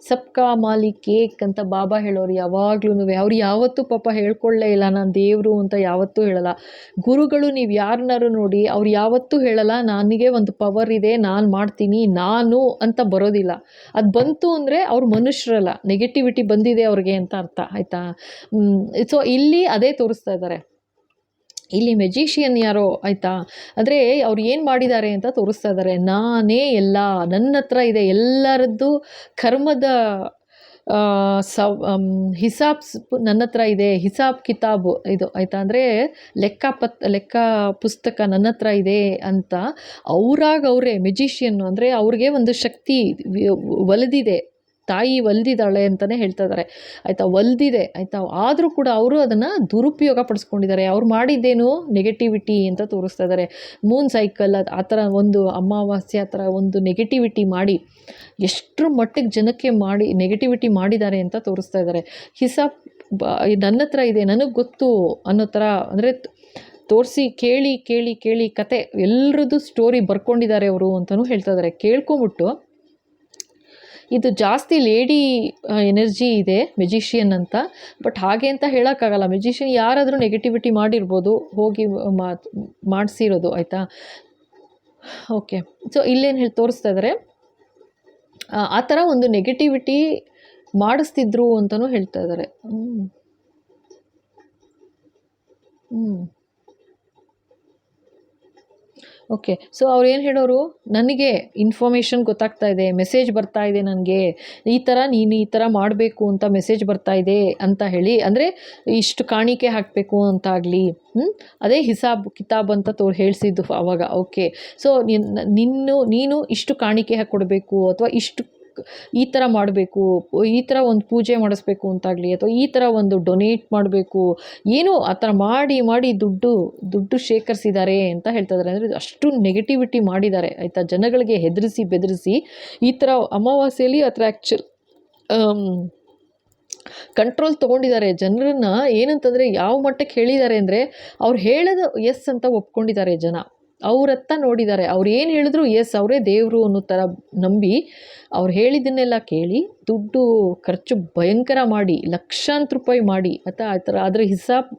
ಸಬ್ಕಾ ಮಾಲಿಕ್ ಏಕ್ ಅಂತ ಬಾಬಾ ಹೇಳೋರು ಯಾವಾಗ್ಲೂ. ಅವ್ರು ಯಾವತ್ತೂ ಪಾಪ ಹೇಳ್ಕೊಳ್ಳೇ ಇಲ್ಲ ನಾನು ದೇವರು ಅಂತ, ಯಾವತ್ತೂ ಹೇಳಲ್ಲ. ಗುರುಗಳು ನೀವು ಯಾರನ್ನಾರು ನೋಡಿ, ಅವ್ರು ಯಾವತ್ತೂ ಹೇಳಲ್ಲ ನನಗೆ ಒಂದು ಪವರ್ ಇದೆ, ನಾನು ಮಾಡ್ತೀನಿ, ನಾನು ಅಂತ ಬರೋದಿಲ್ಲ. ಅದು ಬಂತು ಅಂದರೆ ಅವ್ರು ಮನುಷ್ಯರಲ್ಲ, ನೆಗೆಟಿವಿಟಿ ಬಂದಿದೆ ಅವ್ರಿಗೆ ಅಂತ ಅರ್ಥ ಆಯಿತಾ. ಸೊ ಇಲ್ಲಿ ಅದೇ ತೋರಿಸ್ತಾ ಇದ್ದಾರೆ. ಇಲ್ಲಿ ಮೆಜಿಷಿಯನ್ ಯಾರೋ ಆಯಿತಾ, ಅಂದರೆ ಅವ್ರು ಏನು ಮಾಡಿದ್ದಾರೆ ಅಂತ ತೋರಿಸ್ತಾ ಇದ್ದಾರೆ. ನಾನೇ ಎಲ್ಲ, ನನ್ನ ಹತ್ರ ಇದೆ ಎಲ್ಲರದ್ದು ಕರ್ಮದ ಹಿಸಾಬ್ ನನ್ನ ಹತ್ರ ಇದೆ, ಹಿಸಾಬ್ ಕಿತಾಬು ಇದು ಆಯಿತಾ. ಅಂದರೆ ಲೆಕ್ಕ ಪುಸ್ತಕ ನನ್ನ ಹತ್ರ ಇದೆ ಅಂತ ಅವರೇ ಮೆಜಿಷಿಯನ್ನು. ಅಂದರೆ ಅವ್ರಿಗೆ ಒಂದು ಶಕ್ತಿ ಒಲಿದಿದೆ, ತಾಯಿ ಒಲ್ದಿದ್ದಾಳೆ ಅಂತಲೇ ಹೇಳ್ತಾ ಇದ್ದಾರೆ ಆಯಿತಾ, ಒಲ್ದಿದೆ ಆಯಿತಾ. ಆದರೂ ಕೂಡ ಅವರು ಅದನ್ನು ದುರುಪಯೋಗ ಪಡಿಸ್ಕೊಂಡಿದ್ದಾರೆ. ಅವ್ರು ಮಾಡಿದ್ದೇನು ನೆಗೆಟಿವಿಟಿ ಅಂತ ತೋರಿಸ್ತಾ ಇದ್ದಾರೆ. ಮೂನ್ ಸೈಕಲ್ ಆ ಥರ ಒಂದು ಅಮಾವಾಸ್ಯೆ ಆ ಥರ ಒಂದು ನೆಗೆಟಿವಿಟಿ ಮಾಡಿ ಎಷ್ಟರ ಮಟ್ಟಿಗೆ ಜನಕ್ಕೆ ನೆಗೆಟಿವಿಟಿ ಮಾಡಿದ್ದಾರೆ ಅಂತ ತೋರಿಸ್ತಾ ಇದ್ದಾರೆ. ಹಿಸಾಬ್ ನನ್ನ ಹತ್ರ ಇದೆ, ನನಗೆ ಗೊತ್ತು ಅನ್ನೋ ಥರ, ಅಂದರೆ ತೋರಿಸಿ ಕೇಳಿ ಕೇಳಿ ಕೇಳಿ ಕತೆ ಎಲ್ಲರದ್ದು ಸ್ಟೋರಿ ಬರ್ಕೊಂಡಿದ್ದಾರೆ ಅವರು ಅಂತಲೂ ಹೇಳ್ತಾ ಇದ್ದಾರೆ. ಕೇಳ್ಕೊಂಬಿಟ್ಟು ಇದು ಜಾಸ್ತಿ ಲೇಡಿ ಎನರ್ಜಿ ಇದೆ ಮೆಜಿಷಿಯನ್ ಅಂತ, ಬಟ್ ಹಾಗೆ ಅಂತ ಹೇಳೋಕ್ಕಾಗಲ್ಲ. ಮೆಜಿಷಿಯನ್ ಯಾರಾದರೂ ನೆಗೆಟಿವಿಟಿ ಮಾಡಿರ್ಬೋದು, ಹೋಗಿ ಮಾಡಿಸಿರೋದು ಆಯಿತಾ. ಓಕೆ, ಸೊ ಇಲ್ಲೇನು ತೋರಿಸ್ತಾ ಇದ್ದಾರೆ, ಆ ಥರ ಒಂದು ನೆಗೆಟಿವಿಟಿ ಮಾಡಿಸ್ತಿದ್ರು ಅಂತಲೂ ಹೇಳ್ತಾ ಇದ್ದಾರೆ. ಓಕೆ, ಸೊ ಅವ್ರು ಏನು ಹೇಳೋರು, ನನಗೆ ಇನ್ಫಾರ್ಮೇಷನ್ ಗೊತ್ತಾಗ್ತಾ ಇದೆ, ಮೆಸೇಜ್ ಬರ್ತಾ ಇದೆ ನನಗೆ, ಈ ಥರ ನೀನು ಈ ಥರ ಮಾಡಬೇಕು ಅಂತ ಮೆಸೇಜ್ ಬರ್ತಾ ಇದೆ ಅಂತ ಹೇಳಿ, ಅಂದರೆ ಇಷ್ಟು ಕಾಣಿಕೆ ಹಾಕಬೇಕು ಅಂತಾಗಲಿ, ಅದೇ ಹಿಸಾಬ್ ಕಿತಾಬ್ ಅಂತ ಹೇಳಿಸಿದ್ದು ಆವಾಗ. ಓಕೆ, ಸೊ ನೀನು ಇಷ್ಟು ಕಾಣಿಕೆ ಹಾಕ್ಕೊಡ್ಬೇಕು, ಅಥವಾ ಇಷ್ಟು ಈ ಥರ ಮಾಡಬೇಕು, ಈ ಥರ ಒಂದು ಪೂಜೆ ಮಾಡಿಸ್ಬೇಕು ಅಂತಾಗಲಿ, ಅಥವಾ ಈ ಥರ ಒಂದು ಡೊನೇಟ್ ಮಾಡಬೇಕು, ಏನೋ ಆ ಥರ ಮಾಡಿ ದುಡ್ಡು ಶೇಖರಿಸಿದ್ದಾರೆ ಅಂತ ಹೇಳ್ತಾ ಇದ್ದಾರೆ. ಅಂದರೆ ಅಷ್ಟು ನೆಗೆಟಿವಿಟಿ ಮಾಡಿದ್ದಾರೆ ಆಯಿತಾ, ಜನಗಳಿಗೆ ಹೆದರಿಸಿ ಬೆದರಿಸಿ ಈ ಥರ ಅಮಾವಾಸ್ಯೆಯಲ್ಲಿ ಆ ಥರ ಕಂಟ್ರೋಲ್ ತೊಗೊಂಡಿದ್ದಾರೆ ಜನರನ್ನು. ಏನಂತಂದರೆ ಯಾವ ಮಟ್ಟಕ್ಕೆ ಹೇಳಿದ್ದಾರೆ ಅಂದರೆ, ಅವ್ರು ಹೇಳೋದು ಎಸ್ ಅಂತ ಒಪ್ಕೊಂಡಿದ್ದಾರೆ ಜನ. ಅವರತ್ತ ನೋಡಿದ್ದಾರೆ, ಅವ್ರು ಏನು ಹೇಳಿದ್ರು ಎಸ್, ಅವರೇ ದೇವರು ಅನ್ನೋ ಥರ ನಂಬಿ ಅವ್ರು ಹೇಳಿದ್ದನ್ನೆಲ್ಲ ಕೇಳಿ ದುಡ್ಡು ಖರ್ಚು ಭಯಂಕರ ಮಾಡಿ ಲಕ್ಷಾಂತರ ರೂಪಾಯಿ ಮಾಡಿ ಆ ಥರ ಅದರ ಹಿಸಾಬ್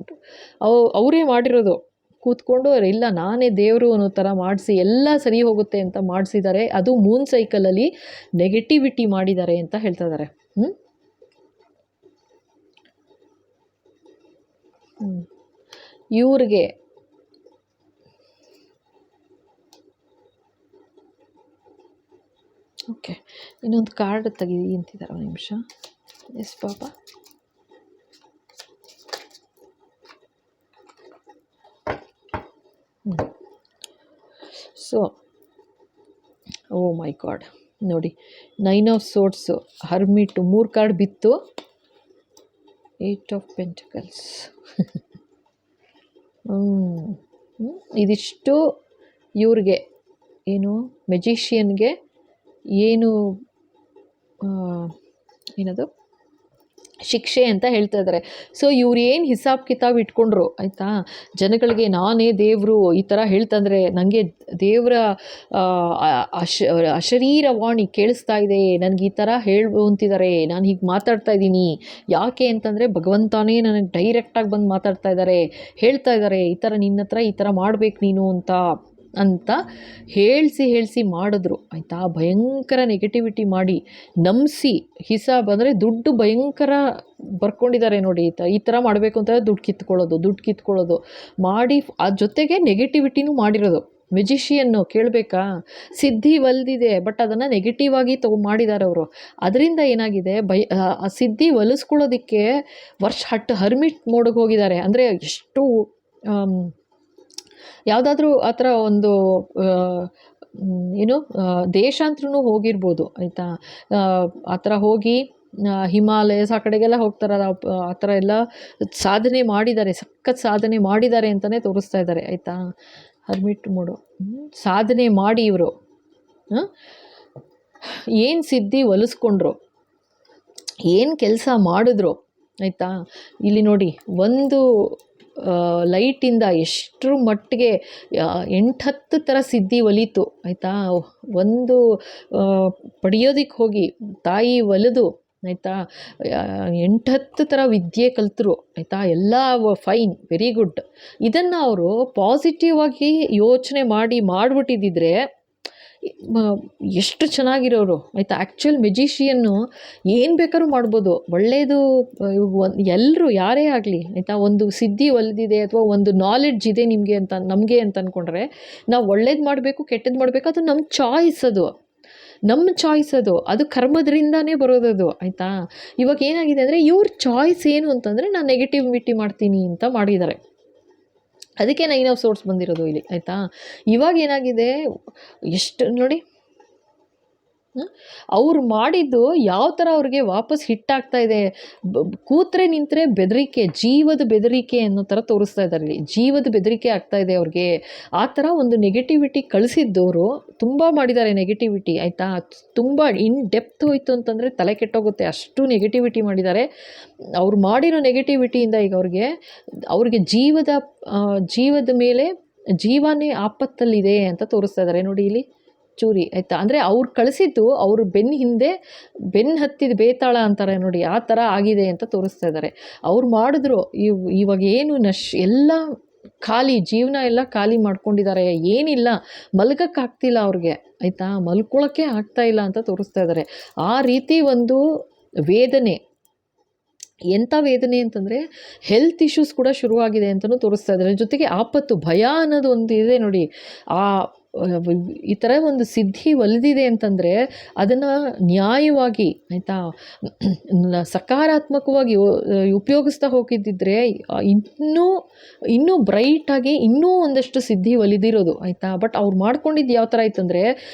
ಅವರೇ ಮಾಡಿರೋದು. ಕೂತ್ಕೊಂಡು ಇಲ್ಲ ನಾನೇ ದೇವರು ಅನ್ನೋ ಥರ ಮಾಡಿಸಿ ಎಲ್ಲ ಸರಿ ಹೋಗುತ್ತೆ ಅಂತ ಮಾಡಿಸಿದ್ದಾರೆ. ಅದು ಮೂನ್ ಸೈಕಲಲ್ಲಿ ನೆಗೆಟಿವಿಟಿ ಮಾಡಿದ್ದಾರೆ ಅಂತ ಹೇಳ್ತಾ ಇದ್ದಾರೆ. ಇವ್ರಿಗೆ ಓಕೆ, ಇನ್ನೊಂದು ಕಾರ್ಡ್ ತೆಗೀರಿ ಅಂತಿದ್ದಾರೆ. ಒಂದು ನಿಮಿಷ. ಎಸ್ ಬಾಬಾ. ಸೊ ಓ ಮೈ ಗಾಡ್, ನೋಡಿ 9 ಆಫ್ ಸೋರ್ಟ್ಸು, ಹರ್ಮಿಟು 3 ಕಾರ್ಡ್ ಬಿತ್ತು, 8 ಆಫ್ ಪೆಂಟಕಲ್ಸ್. ಇದಿಷ್ಟು ಇವ್ರಿಗೆ ಏನು ಮೆಜಿಷಿಯನ್ಗೆ ಏನದು ಶಿಕ್ಷೆ ಅಂತ ಹೇಳ್ತಾ ಇದ್ದಾರೆ. ಸೊ ಇವ್ರು ಏನು ಹಿಸಾಬ್ ಕಿತಾಬ್ ಇಟ್ಕೊಂಡ್ರು ಆಯಿತಾ, ಜನಗಳಿಗೆ ನಾನೇ ದೇವರು ಈ ಥರ ಹೇಳ್ತಂದರೆ ನನಗೆ ದೇವರ ಅಶರೀರವಾಣಿ ಕೇಳಿಸ್ತಾ ಇದೆ, ನನಗೆ ಈ ಥರ ಅಂತಿದ್ದಾರೆ, ನಾನು ಹೀಗೆ ಮಾತಾಡ್ತಾ ಇದ್ದೀನಿ, ಯಾಕೆ ಅಂತಂದರೆ ಭಗವಂತನೇ ನನಗೆ ಡೈರೆಕ್ಟಾಗಿ ಬಂದು ಮಾತಾಡ್ತಾ ಇದ್ದಾರೆ, ಹೇಳ್ತಾ ಇದ್ದಾರೆ ಈ ಥರ ನಿನ್ನ ಹತ್ರ ಈ ಥರ ಮಾಡಬೇಕು ನೀನು ಅಂತ. ಅಂತ ಹೇಳಿಸಿ ಮಾಡಿದ್ರು ಆಯಿತಾ. ಭಯಂಕರ ನೆಗೆಟಿವಿಟಿ ಮಾಡಿ ನಂಬಿಸಿ ಹಿಸಾಬ್ ಅಂದರೆ ದುಡ್ಡು ಭಯಂಕರ ಬರ್ಕೊಂಡಿದ್ದಾರೆ ನೋಡಿ. ಈ ಥರ ಮಾಡಬೇಕು ಅಂತಂದರೆ ದುಡ್ಡು ಕಿತ್ಕೊಳ್ಳೋದು ಮಾಡಿ ಜೊತೆಗೆ ನೆಗೆಟಿವಿಟಿನೂ ಮಾಡಿರೋದು. ಮೆಜಿಷಿಯನ್ನು ಕೇಳಬೇಕಾ, ಸಿದ್ಧಿ ಒಲ್ದಿದೆ ಬಟ್ ಅದನ್ನು ನೆಗೆಟಿವ್ ಆಗಿ ಮಾಡಿದ್ದಾರೆ ಅವರು. ಅದರಿಂದ ಏನಾಗಿದೆ, ಆ ಸಿದ್ಧಿ ಒಲಿಸ್ಕೊಳ್ಳೋದಕ್ಕೆ ಹರ್ಮಿಟ್ ಮೋಡಿಗೆ ಹೋಗಿದ್ದಾರೆ. ಅಂದರೆ ಎಷ್ಟು ಯಾವುದಾದ್ರೂ ಆ ಥರ ಒಂದು ಏನು ದೇಶಾಂತರೂ ಹೋಗಿರ್ಬೋದು ಆಯಿತಾ. ಆ ಥರ ಹೋಗಿ ಹಿಮಾಲಯಸ್ ಆ ಕಡೆಗೆಲ್ಲ ಹೋಗ್ತಾರಲ್ಲ, ಆ ಥರ ಎಲ್ಲ ಸಾಧನೆ ಮಾಡಿದ್ದಾರೆ, ಸಖತ್ ಸಾಧನೆ ಮಾಡಿದ್ದಾರೆ ಅಂತಲೇ ತೋರಿಸ್ತಾ ಇದ್ದಾರೆ ಆಯಿತಾ. ಹರ್ಮಿಟ್ ಮೋಡು ಸಾಧನೆ ಮಾಡಿ ಇವರು ಏನು ಸಿದ್ಧಿ ಒಲಿಸ್ಕೊಂಡ್ರು, ಏನು ಕೆಲಸ ಮಾಡಿದ್ರು ಆಯಿತಾ. ಇಲ್ಲಿ ನೋಡಿ, ಒಂದು ಲೈಟಿಂದ ಎಷ್ಟರ ಮಟ್ಟಿಗೆ 8-10 ಥರ ಸಿದ್ಧಿ ಒಲಿತು ಆಯಿತಾ. ಒಂದು ಪಡೆಯೋದಕ್ಕೆ ಹೋಗಿ ತಾಯಿ ಒಲಿದು ಆಯಿತಾ 8-10 ಥರ ವಿದ್ಯೆ ಕಲ್ತರು ಆಯಿತಾ. ಎಲ್ಲ ಫೈನ್, ವೆರಿ ಗುಡ್. ಇದನ್ನು ಅವರು ಪಾಸಿಟಿವ್ ಆಗಿ ಯೋಚನೆ ಮಾಡಿಬಿಟ್ಟಿದ್ದಿದ್ರೆ ಎಷ್ಟು ಚೆನ್ನಾಗಿರೋರು ಆಯಿತಾ. ಆ್ಯಕ್ಚುಯಲ್ ಮೆಜಿಷಿಯನ್ನು ಏನು ಬೇಕಾದ್ರೂ ಮಾಡ್ಬೋದು, ಒಳ್ಳೆಯದು. ಎಲ್ಲರೂ ಯಾರೇ ಆಗಲಿ ಆಯಿತಾ, ಒಂದು ಸಿದ್ಧಿ ಒಲಿದಿದೆ ಅಥವಾ ಒಂದು ನಾಲೆಡ್ಜ್ ಇದೆ ನಮಗೆ ಅಂತ ಅಂದ್ಕೊಂಡ್ರೆ ನಾವು ಒಳ್ಳೇದು ಮಾಡಬೇಕು ಕೆಟ್ಟದ್ದು ಮಾಡಬೇಕು, ಅದು ನಮ್ಮ ಚಾಯ್ಸ್ ಅದು ಕರ್ಮದ್ರಿಂದನೇ ಬರೋದದು ಆಯಿತಾ. ಇವಾಗ ಏನಾಗಿದೆ ಅಂದರೆ ಇವ್ರ ಚಾಯ್ಸ್ ಏನು ಅಂತಂದರೆ ನಾನು ನೆಗೆಟಿವಿಟಿ ಮಾಡ್ತೀನಿ ಅಂತ ಮಾಡಿದ್ದಾರೆ. ಅದಕ್ಕೆ 9 ಆಫ್ ಸೋರ್ಸ್ ಬಂದಿರೋದು ಇಲ್ಲಿ ಆಯಿತಾ. ಇವಾಗ ಏನಾಗಿದೆ, ಎಷ್ಟು ನೋಡಿ, ಅವ್ರು ಮಾಡಿದ್ದು ಯಾವ ಥರ ಅವ್ರಿಗೆ ವಾಪಸ್ ಹಿಟ್ಟಾಗ್ತಾ ಇದೆ. ಕೂತ್ರೆ ನಿಂತರೆ ಬೆದರಿಕೆ, ಜೀವದ ಬೆದರಿಕೆ ಅನ್ನೋ ಥರ ತೋರಿಸ್ತಾ ಇದ್ದಾರೆ ಇಲ್ಲಿ. ಜೀವದ ಬೆದರಿಕೆ ಆಗ್ತಾ ಇದೆ ಅವ್ರಿಗೆ. ಆ ಥರ ಒಂದು ನೆಗೆಟಿವಿಟಿ ಕಳಿಸಿದ್ದವರು ತುಂಬ ಮಾಡಿದ್ದಾರೆ ನೆಗೆಟಿವಿಟಿ ಆಯಿತಾ. ತುಂಬ ಇನ್ ಡೆಪ್ತ್ ಹೋಯ್ತು ಅಂತಂದರೆ ತಲೆ ಕೆಟ್ಟೋಗುತ್ತೆ, ಅಷ್ಟು ನೆಗೆಟಿವಿಟಿ ಮಾಡಿದ್ದಾರೆ. ಅವ್ರು ಮಾಡಿರೋ ನೆಗೆಟಿವಿಟಿಯಿಂದ ಈಗ ಅವ್ರಿಗೆ ಜೀವದ ಮೇಲೆ ಜೀವನೇ ಆಪತ್ತಲ್ಲಿದೆ ಅಂತ ತೋರಿಸ್ತಾ ಇದ್ದಾರೆ ನೋಡಿ ಇಲ್ಲಿ ಚೂರಿ ಆಯಿತಾ. ಅಂದರೆ ಅವ್ರು ಕಳಿಸಿದ್ದು ಅವ್ರ ಬೆನ್ನು ಹತ್ತಿದ ಬೇತಾಳ ಅಂತಾರೆ ನೋಡಿ, ಆ ಥರ ಆಗಿದೆ ಅಂತ ತೋರಿಸ್ತಾ ಇದ್ದಾರೆ. ಅವ್ರು ಮಾಡಿದ್ರು ಇವಾಗ ಏನು ಎಲ್ಲ ಖಾಲಿ, ಜೀವನ ಎಲ್ಲ ಖಾಲಿ ಮಾಡ್ಕೊಂಡಿದ್ದಾರೆ. ಏನಿಲ್ಲ, ಮಲ್ಗೋಕ್ಕಾಗ್ತಿಲ್ಲ ಅವ್ರಿಗೆ ಆಯಿತಾ, ಮಲ್ಕೊಳ್ಳೋಕ್ಕೆ ಆಗ್ತಾ ಇಲ್ಲ ಅಂತ ತೋರಿಸ್ತಾ ಇದ್ದಾರೆ. ಆ ರೀತಿ ಒಂದು ವೇದನೆ, ಎಂಥ ವೇದನೆ ಅಂತಂದರೆ ಹೆಲ್ತ್ ಇಶ್ಯೂಸ್ ಕೂಡ ಶುರುವಾಗಿದೆ ಅಂತಲೂ ತೋರಿಸ್ತಾ ಇದ್ದಾರೆ. ಜೊತೆಗೆ ಆಪತ್ತು, ಭಯ ಅನ್ನೋದು ಒಂದು ಇದೆ ನೋಡಿ. ಈ ಥರ ಒಂದು ಸಿದ್ಧಿ ಒಲಿದಿದೆ ಅಂತಂದರೆ ಅದನ್ನು ನ್ಯಾಯವಾಗಿ ಆಯಿತಾ ಸಕಾರಾತ್ಮಕವಾಗಿ ಉಪಯೋಗಿಸ್ತಾ ಹೋಗಿದ್ದಿದ್ರೆ ಇನ್ನೂ ಬ್ರೈಟಾಗಿ ಇನ್ನೂ ಒಂದಷ್ಟು ಸಿದ್ಧಿ ಒಲಿದಿರೋದು ಆಯಿತಾ. ಬಟ್ ಅವ್ರು ಮಾಡ್ಕೊಂಡಿದ್ದು ಯಾವ ಥರ ಆಯ್ತಂದರೆ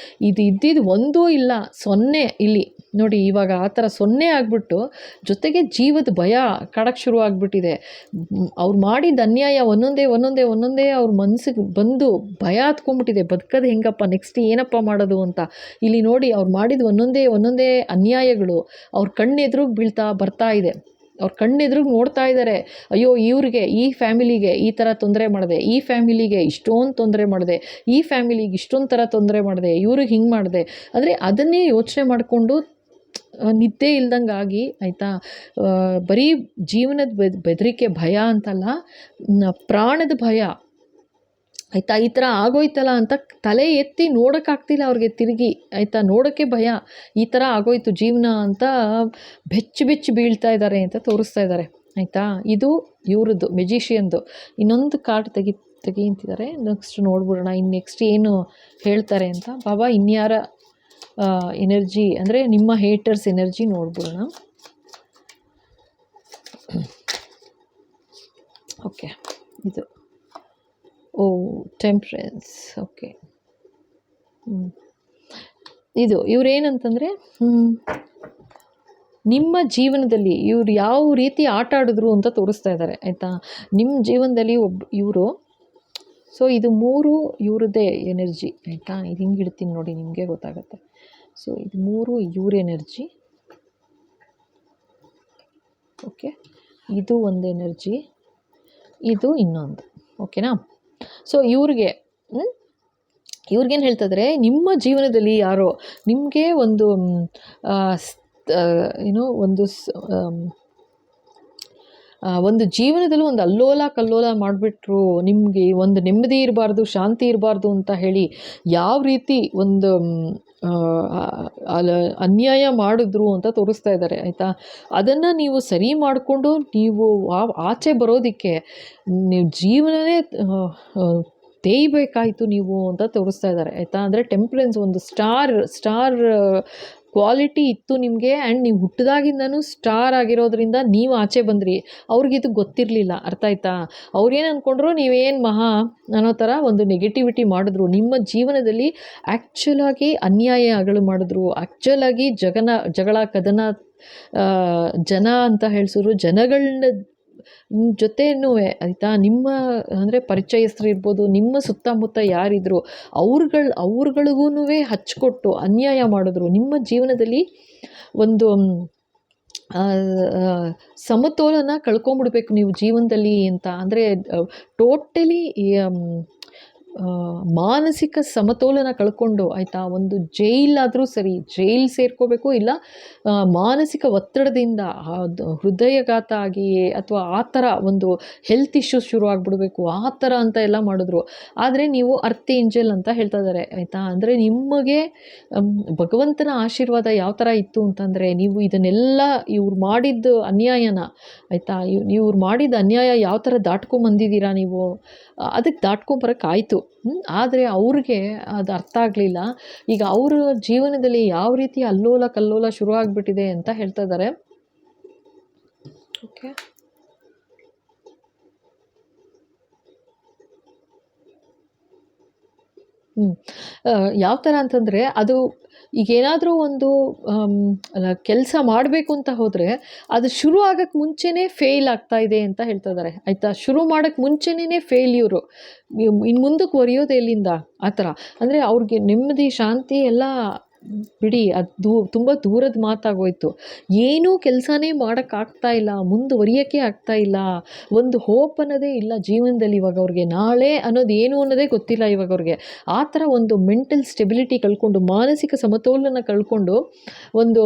ಇದು ಇದ್ದಿದ್ದು ಒಂದೂ ಇಲ್ಲ, 0 ಇಲ್ಲಿ ನೋಡಿ. ಇವಾಗ ಆ ಥರ 0 ಆಗಿಬಿಟ್ಟು ಜೊತೆಗೆ ಜೀವದ ಭಯ ಕಾಡಕ್ಕೆ ಶುರು ಆಗಿಬಿಟ್ಟಿದೆ. ಅವ್ರು ಮಾಡಿದ ಅನ್ಯಾಯ ಒಂದೊಂದೇ ಅವ್ರ ಮನಸ್ಸಿಗೆ ಬಂದು ಭಯ ಹತ್ಕೊಂಡ್ಬಿಟ್ಟಿದೆ. ಬದುಕೋದು ಹೆಂಗಪ್ಪ, ನೆಕ್ಸ್ಟ್ ಏನಪ್ಪ ಮಾಡೋದು ಅಂತ. ಇಲ್ಲಿ ನೋಡಿ, ಅವ್ರು ಮಾಡಿದ ಒಂದೊಂದೇ ಅನ್ಯಾಯಗಳು ಅವ್ರ ಕಣ್ಣೆದುರಿಗೆ ಬರ್ತಾ ಇದೆ. ಅವ್ರ ಕಣ್ಣೆದುರಿಗೆ ನೋಡ್ತಾ ಇದ್ದಾರೆ. ಅಯ್ಯೋ, ಇವ್ರಿಗೆ, ಈ ಫ್ಯಾಮಿಲಿಗೆ ಈ ಥರ ತೊಂದರೆ ಮಾಡಿದೆ, ಈ ಫ್ಯಾಮಿಲಿಗೆ ಇಷ್ಟೊಂದು ತೊಂದರೆ ಮಾಡಿದೆ, ಈ ಫ್ಯಾಮಿಲಿಗೆ ಇಷ್ಟೊಂದು ಥರ ತೊಂದರೆ ಮಾಡಿದೆ, ಇವ್ರಿಗೆ ಹಿಂಗೆ ಮಾಡಿದೆ. ಅಂದರೆ ಅದನ್ನೇ ಯೋಚನೆ ಮಾಡಿಕೊಂಡು ನಿದ್ದೆ ಇಲ್ದಂಗೆ ಆಗಿ ಆಯಿತಾ. ಬರೀ ಜೀವನದ ಬೆದರಿಕೆ, ಭಯ ಅಂತಲ್ಲ, ಪ್ರಾಣದ ಭಯ ಆಯಿತಾ. ಈ ಥರ ಆಗೋಯ್ತಲ್ಲ ಅಂತ ತಲೆ ಎತ್ತಿ ನೋಡೋಕ್ಕಾಗ್ತಿಲ್ಲ ಅವ್ರಿಗೆ ತಿರುಗಿ ಆಯಿತಾ. ನೋಡೋಕ್ಕೆ ಭಯ, ಈ ಥರ ಆಗೋಯ್ತು ಜೀವನ ಅಂತ ಬೆಚ್ಚಿ ಬೀಳ್ತಾ ಇದ್ದಾರೆ ಅಂತ ತೋರಿಸ್ತಾ ಇದ್ದಾರೆ ಆಯಿತಾ. ಇದು ಇವ್ರದ್ದು ಮೆಜಿಷಿಯನ್ದು. ಇನ್ನೊಂದು ಕಾರ್ಡ್ ತೆಗಿತಿದ್ದಾರೆ. ನೆಕ್ಸ್ಟ್ ನೋಡ್ಬಿಡೋಣ ನೆಕ್ಸ್ಟ್ ಏನು ಹೇಳ್ತಾರೆ ಅಂತ. ಬಾಬಾ ಇನ್ಯಾರ ಎನರ್ಜಿ ಅಂದರೆ ನಿಮ್ಮ ಹೇಟರ್ಸ್ ಎನರ್ಜಿ ನೋಡ್ಬಿಡೋಣ. ಓಕೆ, ಇದು ಟೆಂಪ್ರೆನ್ಸ್. ಓಕೆ, ಇದು ಇವರೇನಂತಂದರೆ ನಿಮ್ಮ ಜೀವನದಲ್ಲಿ ಇವ್ರು ಯಾವ ರೀತಿ ಆಟ ಆಡಿದ್ರು ಅಂತ ತೋರಿಸ್ತಾ ಇದ್ದಾರೆ ಆಯಿತಾ. ನಿಮ್ಮ ಜೀವನದಲ್ಲಿ ಇವರು, ಸೊ ಇದು 3 ಇವ್ರದ್ದೇ ಎನರ್ಜಿ ಆಯಿತಾ. ಇದು ಹಿಂಗೆ ಇಡ್ತೀನಿ ನೋಡಿ, ನಿಮಗೆ ಗೊತ್ತಾಗುತ್ತೆ. ಸೊ ಇದು 3 ಇವ್ರ ಎನರ್ಜಿ. ಓಕೆ, ಇದು ಒಂದು ಎನರ್ಜಿ, ಇದು ಇನ್ನೊಂದು. ಓಕೆನಾ. ಸೊ ಇವ್ರಿಗೇನು ಹೇಳ್ತಿದ್ರೆ, ನಿಮ್ಮ ಜೀವನದಲ್ಲಿ ಯಾರೋ ನಿಮಗೆ ಒಂದು ಒಂದು ಒಂದು ಜೀವನದಲ್ಲೂ ಒಂದು ಅಲ್ಲೋಲ ಕಲ್ಲೋಲ ಮಾಡಿಬಿಟ್ರು, ನಿಮಗೆ ಒಂದು ನೆಮ್ಮದಿ ಇರಬಾರ್ದು, ಶಾಂತಿ ಇರಬಾರ್ದು ಅಂತ ಹೇಳಿ ಯಾವ ರೀತಿ ಒಂದು ಅನ್ಯಾಯ ಮಾಡಿದ್ರು ಅಂತ ತೋರಿಸ್ತಾ ಇದ್ದಾರೆ ಆಯಿತಾ. ಅದನ್ನು ನೀವು ಸರಿ ಮಾಡಿಕೊಂಡು ನೀವು ಆಚೆ ಬರೋದಕ್ಕೆ ನೀವು ಜೀವನನೇ ತೇಯ್ಬೇಕಾಯಿತು ನೀವು ಅಂತ ತೋರಿಸ್ತಾ ಇದ್ದಾರೆ ಆಯಿತಾ. ಅಂದರೆ ಟೆಂಪ್ರೆನ್ಸ್ ಒಂದು ಸ್ಟಾರ್ ಕ್ವಾಲಿಟಿ ಇತ್ತು ನಿಮಗೆ, ಆ್ಯಂಡ್ ನೀವು ಹುಟ್ಟಿದಾಗಿಂದನೂ ಸ್ಟಾರ್ ಆಗಿರೋದ್ರಿಂದ ನೀವು ಆಚೆ ಬಂದ್ರಿ. ಅವ್ರಿಗಿದು ಗೊತ್ತಿರಲಿಲ್ಲ, ಅರ್ಥ ಆಯ್ತಾ. ಅವ್ರೇನು ಅಂದ್ಕೊಂಡ್ರು ನೀವೇನು ಮಹಾ ಅನ್ನೋ ಥರ ಒಂದು ನೆಗೆಟಿವಿಟಿ ಮಾಡಿದ್ರು. ನಿಮ್ಮ ಜೀವನದಲ್ಲಿ ಆ್ಯಕ್ಚುಲಾಗಿ ಅನ್ಯಾಯಗಳು ಮಾಡಿದ್ರು, ಆ್ಯಕ್ಚುಲಾಗಿ ಜಗಳ ಕದನ ಜನ ಅಂತ ಹೇಳಿಸಿದ್ರು. ಜನಗಳನ್ನ ಜೊತೆನೂ ಆಯಿತಾ, ನಿಮ್ಮ ಅಂದರೆ ಪರಿಚಯಸ್ಥರು ಇರ್ಬೋದು, ನಿಮ್ಮ ಸುತ್ತಮುತ್ತ ಯಾರಿದ್ರು ಅವ್ರುಗಳಿಗೂ ಹಚ್ಕೊಟ್ಟು ಅನ್ಯಾಯ ಮಾಡಿದ್ರು. ನಿಮ್ಮ ಜೀವನದಲ್ಲಿ ಒಂದು ಸಮತೋಲನ ಕಳ್ಕೊಂಬಿಡ್ಬೇಕು ನೀವು ಜೀವನದಲ್ಲಿ ಅಂತ. ಅಂದರೆ ಟೋಟಲಿ ಮಾನಸಿಕ ಸಮತೋಲನ ಕಳ್ಕೊಂಡು ಆಯಿತಾ, ಒಂದು ಜೈಲಾದರೂ ಸರಿ, ಜೈಲ್ ಸೇರ್ಕೋಬೇಕು, ಇಲ್ಲ ಮಾನಸಿಕ ಒತ್ತಡದಿಂದ ಹೃದಯಘಾತ ಆಗಿಯೇ ಅಥವಾ ಆ ಥರ ಒಂದು ಹೆಲ್ತ್ ಇಶ್ಯೂಸ್ ಶುರು ಆಗಿಬಿಡ್ಬೇಕು, ಆ ಥರ ಅಂತ ಎಲ್ಲ ಮಾಡಿದ್ರು. ಆದರೆ ನೀವು ಅರ್ತ್ ಏಂಜಲ್ ಅಂತ ಹೇಳ್ತಾ ಇದ್ದಾರೆ ಆಯಿತಾ. ಅಂದರೆ ನಿಮಗೆ ಭಗವಂತನ ಆಶೀರ್ವಾದ ಯಾವ ಥರ ಇತ್ತು ಅಂತಂದರೆ, ನೀವು ಇದನ್ನೆಲ್ಲ ಇವ್ರು ಮಾಡಿದ್ದು ಅನ್ಯಾಯನ ಆಯಿತಾ, ಇವ್ರು ಮಾಡಿದ ಅನ್ಯಾಯ ಯಾವ ಥರ ದಾಟ್ಕೊಂಬಂದಿದ್ದೀರಾ ನೀವು, ಅದಕ್ಕೆ ದಾಟ್ಕೊಂಬರೋಕ್ಕಾಯಿತು. ಆದರೆ ಅವ್ರಿಗೆ ಅದು ಅರ್ಥ ಆಗಲಿಲ್ಲ. ಈಗ ಅವರ ಜೀವನದಲ್ಲಿ ಯಾವ ರೀತಿ ಅಲ್ಲೋಲ ಕಲ್ಲೋಲ ಶುರು ಆಗಿಬಿಟ್ಟಿದೆ ಅಂತ ಹೇಳ್ತಾ ಇದ್ದಾರೆ. ಓಕೆ, ಯಾವ ಥರ ಅಂತಂದರೆ, ಅದು ಈಗೇನಾದರೂ ಒಂದು ಕೆಲಸ ಮಾಡಬೇಕು ಅಂತ ಹೋದರೆ ಅದು ಶುರು ಆಗೋಕ್ಕೆ ಮುಂಚೆನೇ ಫೇಲ್ ಆಗ್ತಾ ಇದೆ ಅಂತ ಹೇಳ್ತಾ ಇದ್ದಾರೆ ಆಯಿತಾ. ಶುರು ಮಾಡೋಕ್ಕೆ ಮುಂಚೆನೇ ಫೇಲ್ಯೂರು, ಇನ್ನು ಮುಂದಕ್ಕೆ ಒರೆಯೋದು ಎಲ್ಲಿಂದ ಆ ಥರ. ಅಂದರೆ ಅವ್ರಿಗೆ ನೆಮ್ಮದಿ ಶಾಂತಿ ಎಲ್ಲ ಬಿಡಿ, ಅದು ತುಂಬ ದೂರದ ಮಾತಾಗೋಯ್ತು. ಏನೂ ಕೆಲಸನೇ ಮಾಡೋಕ್ಕಾಗ್ತಾ ಇಲ್ಲ, ಮುಂದುವರಿಯೋಕ್ಕೆ ಆಗ್ತಾ ಇಲ್ಲ, ಒಂದು ಹೋಪ್ ಅನ್ನೋದೇ ಇಲ್ಲ ಜೀವನದಲ್ಲಿ ಇವಾಗ ಅವ್ರಿಗೆ. ನಾಳೆ ಅನ್ನೋದು ಏನು ಅನ್ನೋದೇ ಗೊತ್ತಿಲ್ಲ ಇವಾಗ ಅವ್ರಿಗೆ. ಆ ಥರ ಒಂದು ಮೆಂಟಲ್ ಸ್ಟೆಬಿಲಿಟಿ ಕಳ್ಕೊಂಡು, ಮಾನಸಿಕ ಸಮತೋಲನ ಕಳ್ಕೊಂಡು ಒಂದು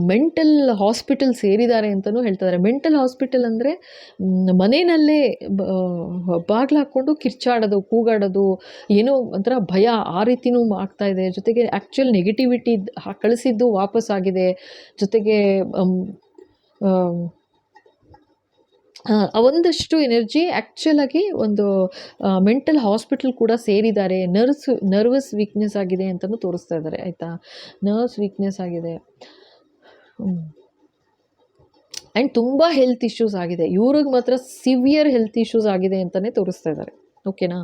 ಮೆಂಟಲ್ ಹಾಸ್ಪಿಟಲ್ ಸೇರಿದ್ದಾರೆ ಅಂತಲೂ ಹೇಳ್ತಿದ್ದಾರೆ. ಮೆಂಟಲ್ ಹಾಸ್ಪಿಟಲ್ ಅಂದರೆ ಮನೆಯಲ್ಲೇ ಬಾಗಿಲು ಹಾಕ್ಕೊಂಡು ಕಿರ್ಚಾಡೋದು, ಕೂಗಾಡೋದು, ಏನೋ ಒಂಥರ ಭಯ, ಆ ರೀತಿಯೂ ಆಗ್ತಾಯಿದೆ. ಜೊತೆಗೆ ಆ್ಯಕ್ಚುಯಲ್ ನೆಗೆಟಿವಿಟಿ ಕಳಿಸಿದ್ದು ವಾಪಸ್ ಆಗಿದೆ. ಜೊತೆಗೆ ಒಂದಷ್ಟು ಎನರ್ಜಿ ಆ್ಯಕ್ಚುಲಾಗಿ ಒಂದು ಮೆಂಟಲ್ ಹಾಸ್ಪಿಟಲ್ ಕೂಡ ಸೇರಿದ್ದಾರೆ. ನರ್ವಸ್ ವೀಕ್ನೆಸ್ ಆಗಿದೆ ಅಂತಲೂ ತೋರಿಸ್ತಾ ಇದ್ದಾರೆ ಆಯಿತಾ. ನರ್ವ್ಸ್ ವೀಕ್ನೆಸ್ ಆಗಿದೆ, ಆ್ಯಂಡ್ ತುಂಬ ಹೆಲ್ತ್ ಇಶ್ಯೂಸ್ ಆಗಿದೆ. ಇವ್ರಿಗೆ ಮಾತ್ರ ಸಿವಿಯರ್ ಹೆಲ್ತ್ ಇಶ್ಯೂಸ್ ಆಗಿದೆ ಅಂತಲೇ ತೋರಿಸ್ತಾ ಇದ್ದಾರೆ. ಓಕೆನಾ,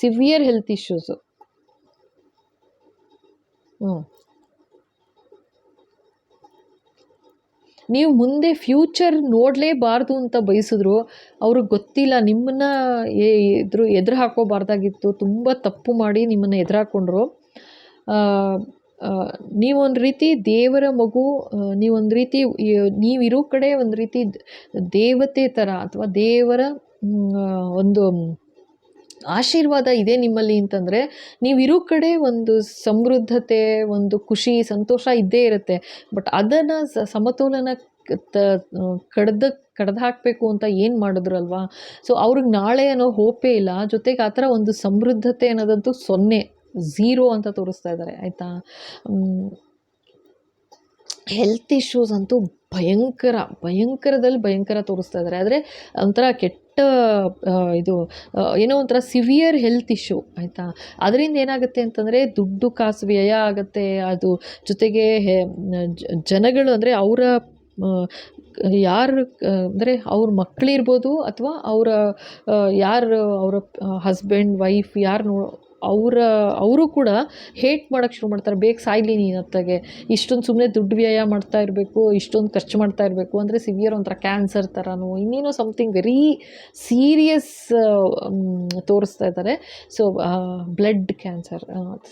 ಸಿವಿಯರ್ ಹೆಲ್ತ್ ಇಶ್ಯೂಸು. ನೀವು ಮುಂದೆ ಫ್ಯೂಚರ್ ನೋಡಲೇಬಾರ್ದು ಅಂತ ಬಯಸಿದ್ರು, ಅವ್ರಿಗೆ ಗೊತ್ತಿಲ್ಲ ನಿಮ್ಮನ್ನು ಎದುರು ಹಾಕೋಬಾರ್ದಾಗಿತ್ತು. ತುಂಬ ತಪ್ಪು ಮಾಡಿ ನಿಮ್ಮನ್ನು ಎದುರು ಹಾಕ್ಕೊಂಡ್ರು. ನೀವೊಂದು ರೀತಿ ದೇವರ ಮಗು, ನೀವೊಂದು ರೀತಿ ನೀವಿರೋ ಕಡೆ ಒಂದು ರೀತಿ ದೇವತೆ ಥರ, ಅಥವಾ ದೇವರ ಒಂದು ಆಶೀರ್ವಾದ ಇದೆ ನಿಮ್ಮಲ್ಲಿ ಅಂತಂದರೆ, ನೀವಿರೋ ಕಡೆ ಒಂದು ಸಮೃದ್ಧತೆ, ಒಂದು ಖುಷಿ, ಸಂತೋಷ ಇದ್ದೇ ಇರುತ್ತೆ. ಬಟ್ ಅದನ್ನು ಸಮತೋಲನ ಕಡ್ದು ಹಾಕಬೇಕು ಅಂತ ಏನು ಮಾಡಿದ್ರು ಅಲ್ವಾ. ಸೊ ಅವ್ರಿಗೆ ನಾಳೆ ಅನ್ನೋ ಹೋಪೇ ಇಲ್ಲ. ಜೊತೆಗೆ ಆ ಥರ ಒಂದು ಸಮೃದ್ಧತೆ ಅನ್ನೋದಂತೂ 0 ಅಂತ ತೋರಿಸ್ತಾ ಇದ್ದಾರೆ ಆಯಿತಾ. ಹೆಲ್ತ್ ಇಶ್ಯೂಸ್ ಅಂತೂ ಭಯಂಕರದಲ್ಲಿ ಭಯಂಕರ ತೋರಿಸ್ತಾ ಇದ್ದಾರೆ. ಆದರೆ ಒಂಥರ ಕೆಟ್ಟ ಇದು ಏನೋ ಒಂಥರ ಸಿವಿಯರ್ ಹೆಲ್ತ್ ಇಶ್ಯೂ ಆಯಿತಾ. ಅದರಿಂದ ಏನಾಗುತ್ತೆ ಅಂತಂದರೆ ದುಡ್ಡು ಕಾಸು ವ್ಯಯ ಆಗುತ್ತೆ. ಅದು ಜೊತೆಗೆ ಜನಗಳು ಅಂದರೆ ಅವರ ಯಾರು ಅಂದರೆ ಅವ್ರ ಮಕ್ಕಳಿರ್ಬೋದು, ಅಥವಾ ಅವರ ಹಸ್ಬೆಂಡ್ ವೈಫ್ ಯಾರು ಅವರು ಕೂಡ ಹೇಟ್ ಮಾಡೋಕ್ಕೆ ಶುರು ಮಾಡ್ತಾರೆ. ಬೇಗ ಸಾಯ್ಲಿ ನೀನು ಅತ್ತಗೆ, ಇಷ್ಟೊಂದು ಸುಮ್ಮನೆ ದುಡ್ಡು ವ್ಯಯ ಮಾಡ್ತಾ ಇರಬೇಕು, ಇಷ್ಟೊಂದು ಖರ್ಚು ಮಾಡ್ತಾ ಇರಬೇಕು ಅಂದರೆ ಸಿವಿಯರ್ ಒಂಥರ ಕ್ಯಾನ್ಸರ್ ಥರನೋ ಇನ್ನೇನೋ ಸಮಥಿಂಗ್ ವೆರಿ ಸೀರಿಯಸ್ ತೋರಿಸ್ತಾ ಇದ್ದಾರೆ. ಸೊ ಬ್ಲಡ್ ಕ್ಯಾನ್ಸರ್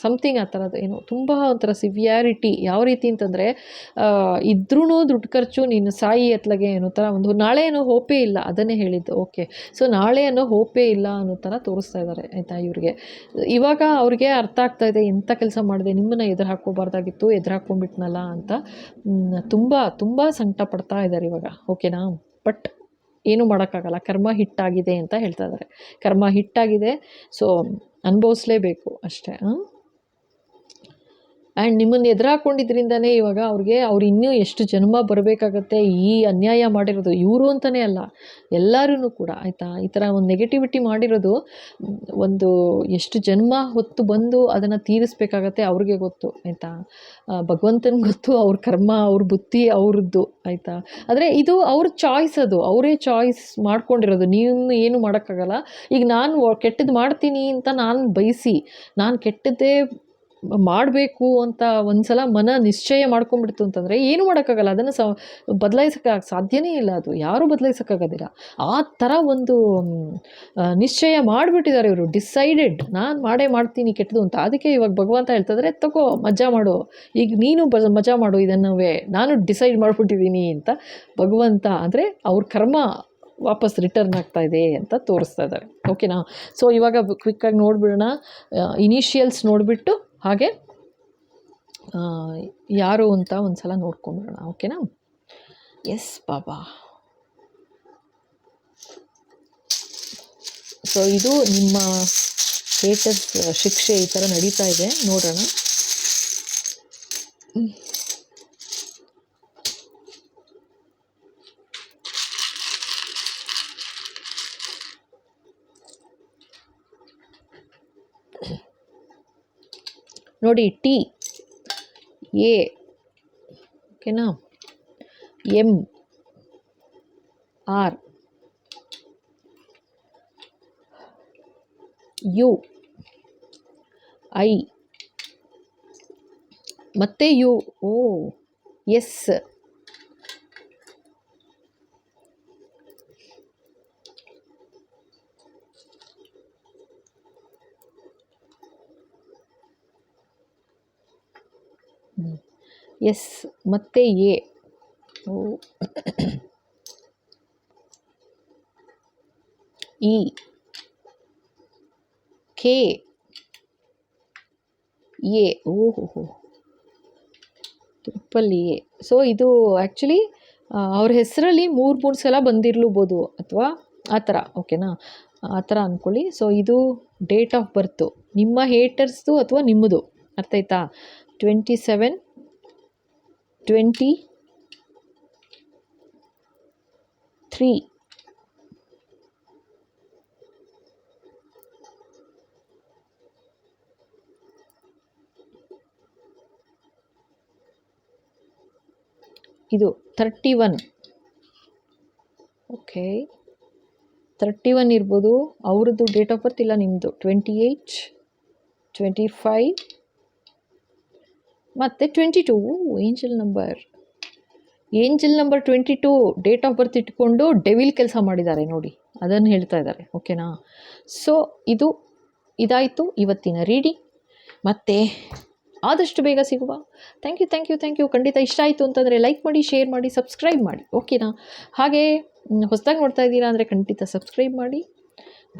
ಸಮಥಿಂಗ್ ಆ ಥರದ್ದು ಏನೋ ತುಂಬ ಒಂಥರ ಸಿವಿಯಾರಿಟಿ. ಯಾವ ರೀತಿ ಅಂತಂದರೆ, ಇದ್ರೂ ದುಡ್ಡು ಖರ್ಚು, ನೀನು ಸಾಯಿ ಅತ್ಲಾಗೆ ಅನ್ನೋ ಥರ, ಒಂದು ನಾಳೆ ಅನ್ನೋ ಹೋಪೇ ಇಲ್ಲ, ಅದನ್ನೇ ಹೇಳಿದ್ದು. ಓಕೆ, ಸೊ ನಾಳೆ ಅನ್ನೋ ಹೋಪೇ ಇಲ್ಲ ಅನ್ನೋ ಥರ ತೋರಿಸ್ತಾ ಇದ್ದಾರೆ ಆಯಿತಾ. ಇವ್ರಿಗೆ ಇವಾಗ ಅವ್ರಿಗೆ ಅರ್ಥ ಆಗ್ತಾ ಇದೆ, ಎಂಥ ಕೆಲಸ ಮಾಡಿದೆ, ನಿಮ್ಮನ್ನು ಎದುರು ಹಾಕ್ಕೋಬಾರ್ದಾಗಿತ್ತು, ಎದುರು ಹಾಕ್ಕೊಂಡ್ಬಿಟ್ನಲ್ಲ ಅಂತ ತುಂಬ ತುಂಬ ಸಂಕಟ ಪಡ್ತಾ ಇದ್ದಾರೆ ಇವಾಗ. ಓಕೆನಾ, ಬಟ್ ಏನೂ ಮಾಡೋಕ್ಕಾಗಲ್ಲ, ಕರ್ಮ ಹಿಟ್ಟಾಗಿದೆ ಅಂತ ಹೇಳ್ತಾ ಇದ್ದಾರೆ. ಕರ್ಮ ಹಿಟ್ಟಾಗಿದೆ, ಸೊ ಅನುಭವಿಸ್ಲೇಬೇಕು ಅಷ್ಟೇ. ಆ್ಯಂಡ್ ನಿಮ್ಮನ್ನು ಎದುರಾಕೊಂಡಿದ್ರಿಂದನೇ ಇವಾಗ ಅವ್ರು ಇನ್ನೂ ಎಷ್ಟು ಜನ್ಮ ಬರಬೇಕಾಗತ್ತೆ ಈ ಅನ್ಯಾಯ ಮಾಡಿರೋದು. ಇವರು ಅಂತಲೇ ಅಲ್ಲ, ಎಲ್ಲರೂ ಕೂಡ ಆಯಿತಾ, ಈ ಥರ ಒಂದು ನೆಗೆಟಿವಿಟಿ ಮಾಡಿರೋದು ಒಂದು ಎಷ್ಟು ಜನ್ಮ ಹೊತ್ತು ಬಂದು ಅದನ್ನು ತೀರಿಸ್ಬೇಕಾಗತ್ತೆ ಅವ್ರಿಗೆ ಗೊತ್ತು ಆಯಿತಾ. ಭಗವಂತನಿಗೆ ಗೊತ್ತು ಅವ್ರ ಕರ್ಮ, ಅವ್ರ ಬುದ್ಧಿ ಅವ್ರದ್ದು ಆಯಿತಾ. ಆದರೆ ಇದು ಅವ್ರ ಚಾಯ್ಸ್, ಅದು ಅವರೇ ಚಾಯ್ಸ್ ಮಾಡ್ಕೊಂಡಿರೋದು, ನೀವು ಏನು ಮಾಡೋಕ್ಕಾಗಲ್ಲ. ಈಗ ನಾನು ಕೆಟ್ಟದ್ದು ಮಾಡ್ತೀನಿ ಅಂತ ನಾನು ಬಯಸಿ ನಾನು ಕೆಟ್ಟದ್ದೇ ಮಾಡಬೇಕು ಅಂತ ಒಂದು ಸಲ ಮನ ನಿಶ್ಚಯ ಮಾಡ್ಕೊಂಡ್ಬಿಡ್ತು ಅಂತಂದರೆ ಏನು ಮಾಡೋಕ್ಕಾಗಲ್ಲ, ಅದನ್ನು ಬದಲಾಯಿಸೋಕ್ಕೆ ಸಾಧ್ಯನೇ ಇಲ್ಲ, ಅದು ಯಾರೂ ಬದಲಾಯಿಸೋಕ್ಕಾಗೋದಿಲ್ಲ. ಆ ಥರ ಒಂದು ನಿಶ್ಚಯ ಮಾಡಿಬಿಟ್ಟಿದ್ದಾರೆ ಇವರು, ಡಿಸೈಡೆಡ್ ನಾನು ಮಾಡೇ ಮಾಡ್ತೀನಿ ಕೆಟ್ಟದು ಅಂತ. ಅದಕ್ಕೆ ಇವಾಗ ಭಗವಂತ ಹೇಳ್ತಿದ್ರೆ ತಗೋ ಮಜಾ ಮಾಡು, ಈಗ ನೀನು ಮಜಾ ಮಾಡು, ಇದನ್ನವೇ ನಾನು ಡಿಸೈಡ್ ಮಾಡಿಬಿಟ್ಟಿದ್ದೀನಿ ಅಂತ ಭಗವಂತ. ಅಂದರೆ ಅವ್ರ ಕರ್ಮ ವಾಪಸ್ ರಿಟರ್ನ್ ಆಗ್ತಾ ಇದೆ ಅಂತ ತೋರಿಸ್ತಾ ಇದ್ದಾರೆ. ಓಕೆನಾ. ಸೊ ಇವಾಗ ಕ್ವಿಕ್ಕಾಗಿ ನೋಡಿಬಿಡೋಣ, ಇನಿಷಿಯಲ್ಸ್ ನೋಡಿಬಿಟ್ಟು ಹಾಗೆ ಯಾರು ಅಂತ ಒಂದು ಸಲ ನೋಡ್ಕೊಂಬಿಡೋಣ. ಓಕೆನಾ. ಎಸ್ ಬಾಬಾ. ಸೊ ಇದು ನಿಮ್ಮ ಹೇಟರ್ಸ್ ಶಿಕ್ಷೆ ಈ ಥರ ನಡೀತಾ ಇದೆ, ನೋಡೋಣ. ನೋಡಿ, ಟಿ ಎ, ಓಕೆನಾ, ಎಮ್ ಆರ್, ಯು, ಐ, ಮತ್ತೆ ಯು, ಓ, ಎಸ್, ಎಸ್ ಮತ್ತೆ A, O, E, K, A, ಓಹೋ, ಟ್ರಿಪಲ್ ಎ. ಸೊ ಇದು ಆ್ಯಕ್ಚುಲಿ ಅವ್ರ ಹೆಸರಲ್ಲಿ ಮೂರು ಸಲ ಬಂದಿರಲೂಬೋದು, ಅಥವಾ ಆ ಥರ. ಓಕೆನಾ, ಆ ಥರ ಅಂದ್ಕೊಳ್ಳಿ. ಸೊ ಇದು ಡೇಟ್ ಆಫ್ ಬರ್ತು ನಿಮ್ಮ ಹೇಟರ್ಸ್ದು ಅಥವಾ ನಿಮ್ಮದು, ಅರ್ಥ ಆಯ್ತಾ. 27 23 ಇದು 31. ಓಕೆ, 31 ಇರ್ಬೋದು ಅವ್ರದ್ದು ಡೇಟ್ ಆಫ್ ಬರ್ತ್, ಇಲ್ಲ ನಿಮ್ಮದು 28 25 ಮತ್ತು 22. Angel number 22 date of birth ಇಟ್ಕೊಂಡು ಡೆವಿಲ್ ಕೆಲಸ ಮಾಡಿದ್ದಾರೆ ನೋಡಿ, ಅದನ್ನು ಹೇಳ್ತಾ ಇದ್ದಾರೆ. ಓಕೆನಾ. ಸೊ ಇದಾಯಿತು ಇವತ್ತಿನ ರೀಡಿಂಗ್. ಮತ್ತು ಆದಷ್ಟು ಬೇಗ ಸಿಗುವ. Thank you. ಖಂಡಿತ ಇಷ್ಟ ಆಯಿತು ಅಂತಂದರೆ ಲೈಕ್ ಮಾಡಿ, ಶೇರ್ ಮಾಡಿ, ಸಬ್ಸ್ಕ್ರೈಬ್ ಮಾಡಿ. ಓಕೆನಾ. ಹಾಗೆ ಹೊಸದಾಗಿ ನೋಡ್ತಾ ಇದ್ದೀರಾ ಅಂದರೆ ಖಂಡಿತ ಸಬ್ಸ್ಕ್ರೈಬ್ ಮಾಡಿ.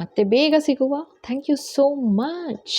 ಮತ್ತೆ ಬೇಗ ಸಿಗುವ. Thank you so much.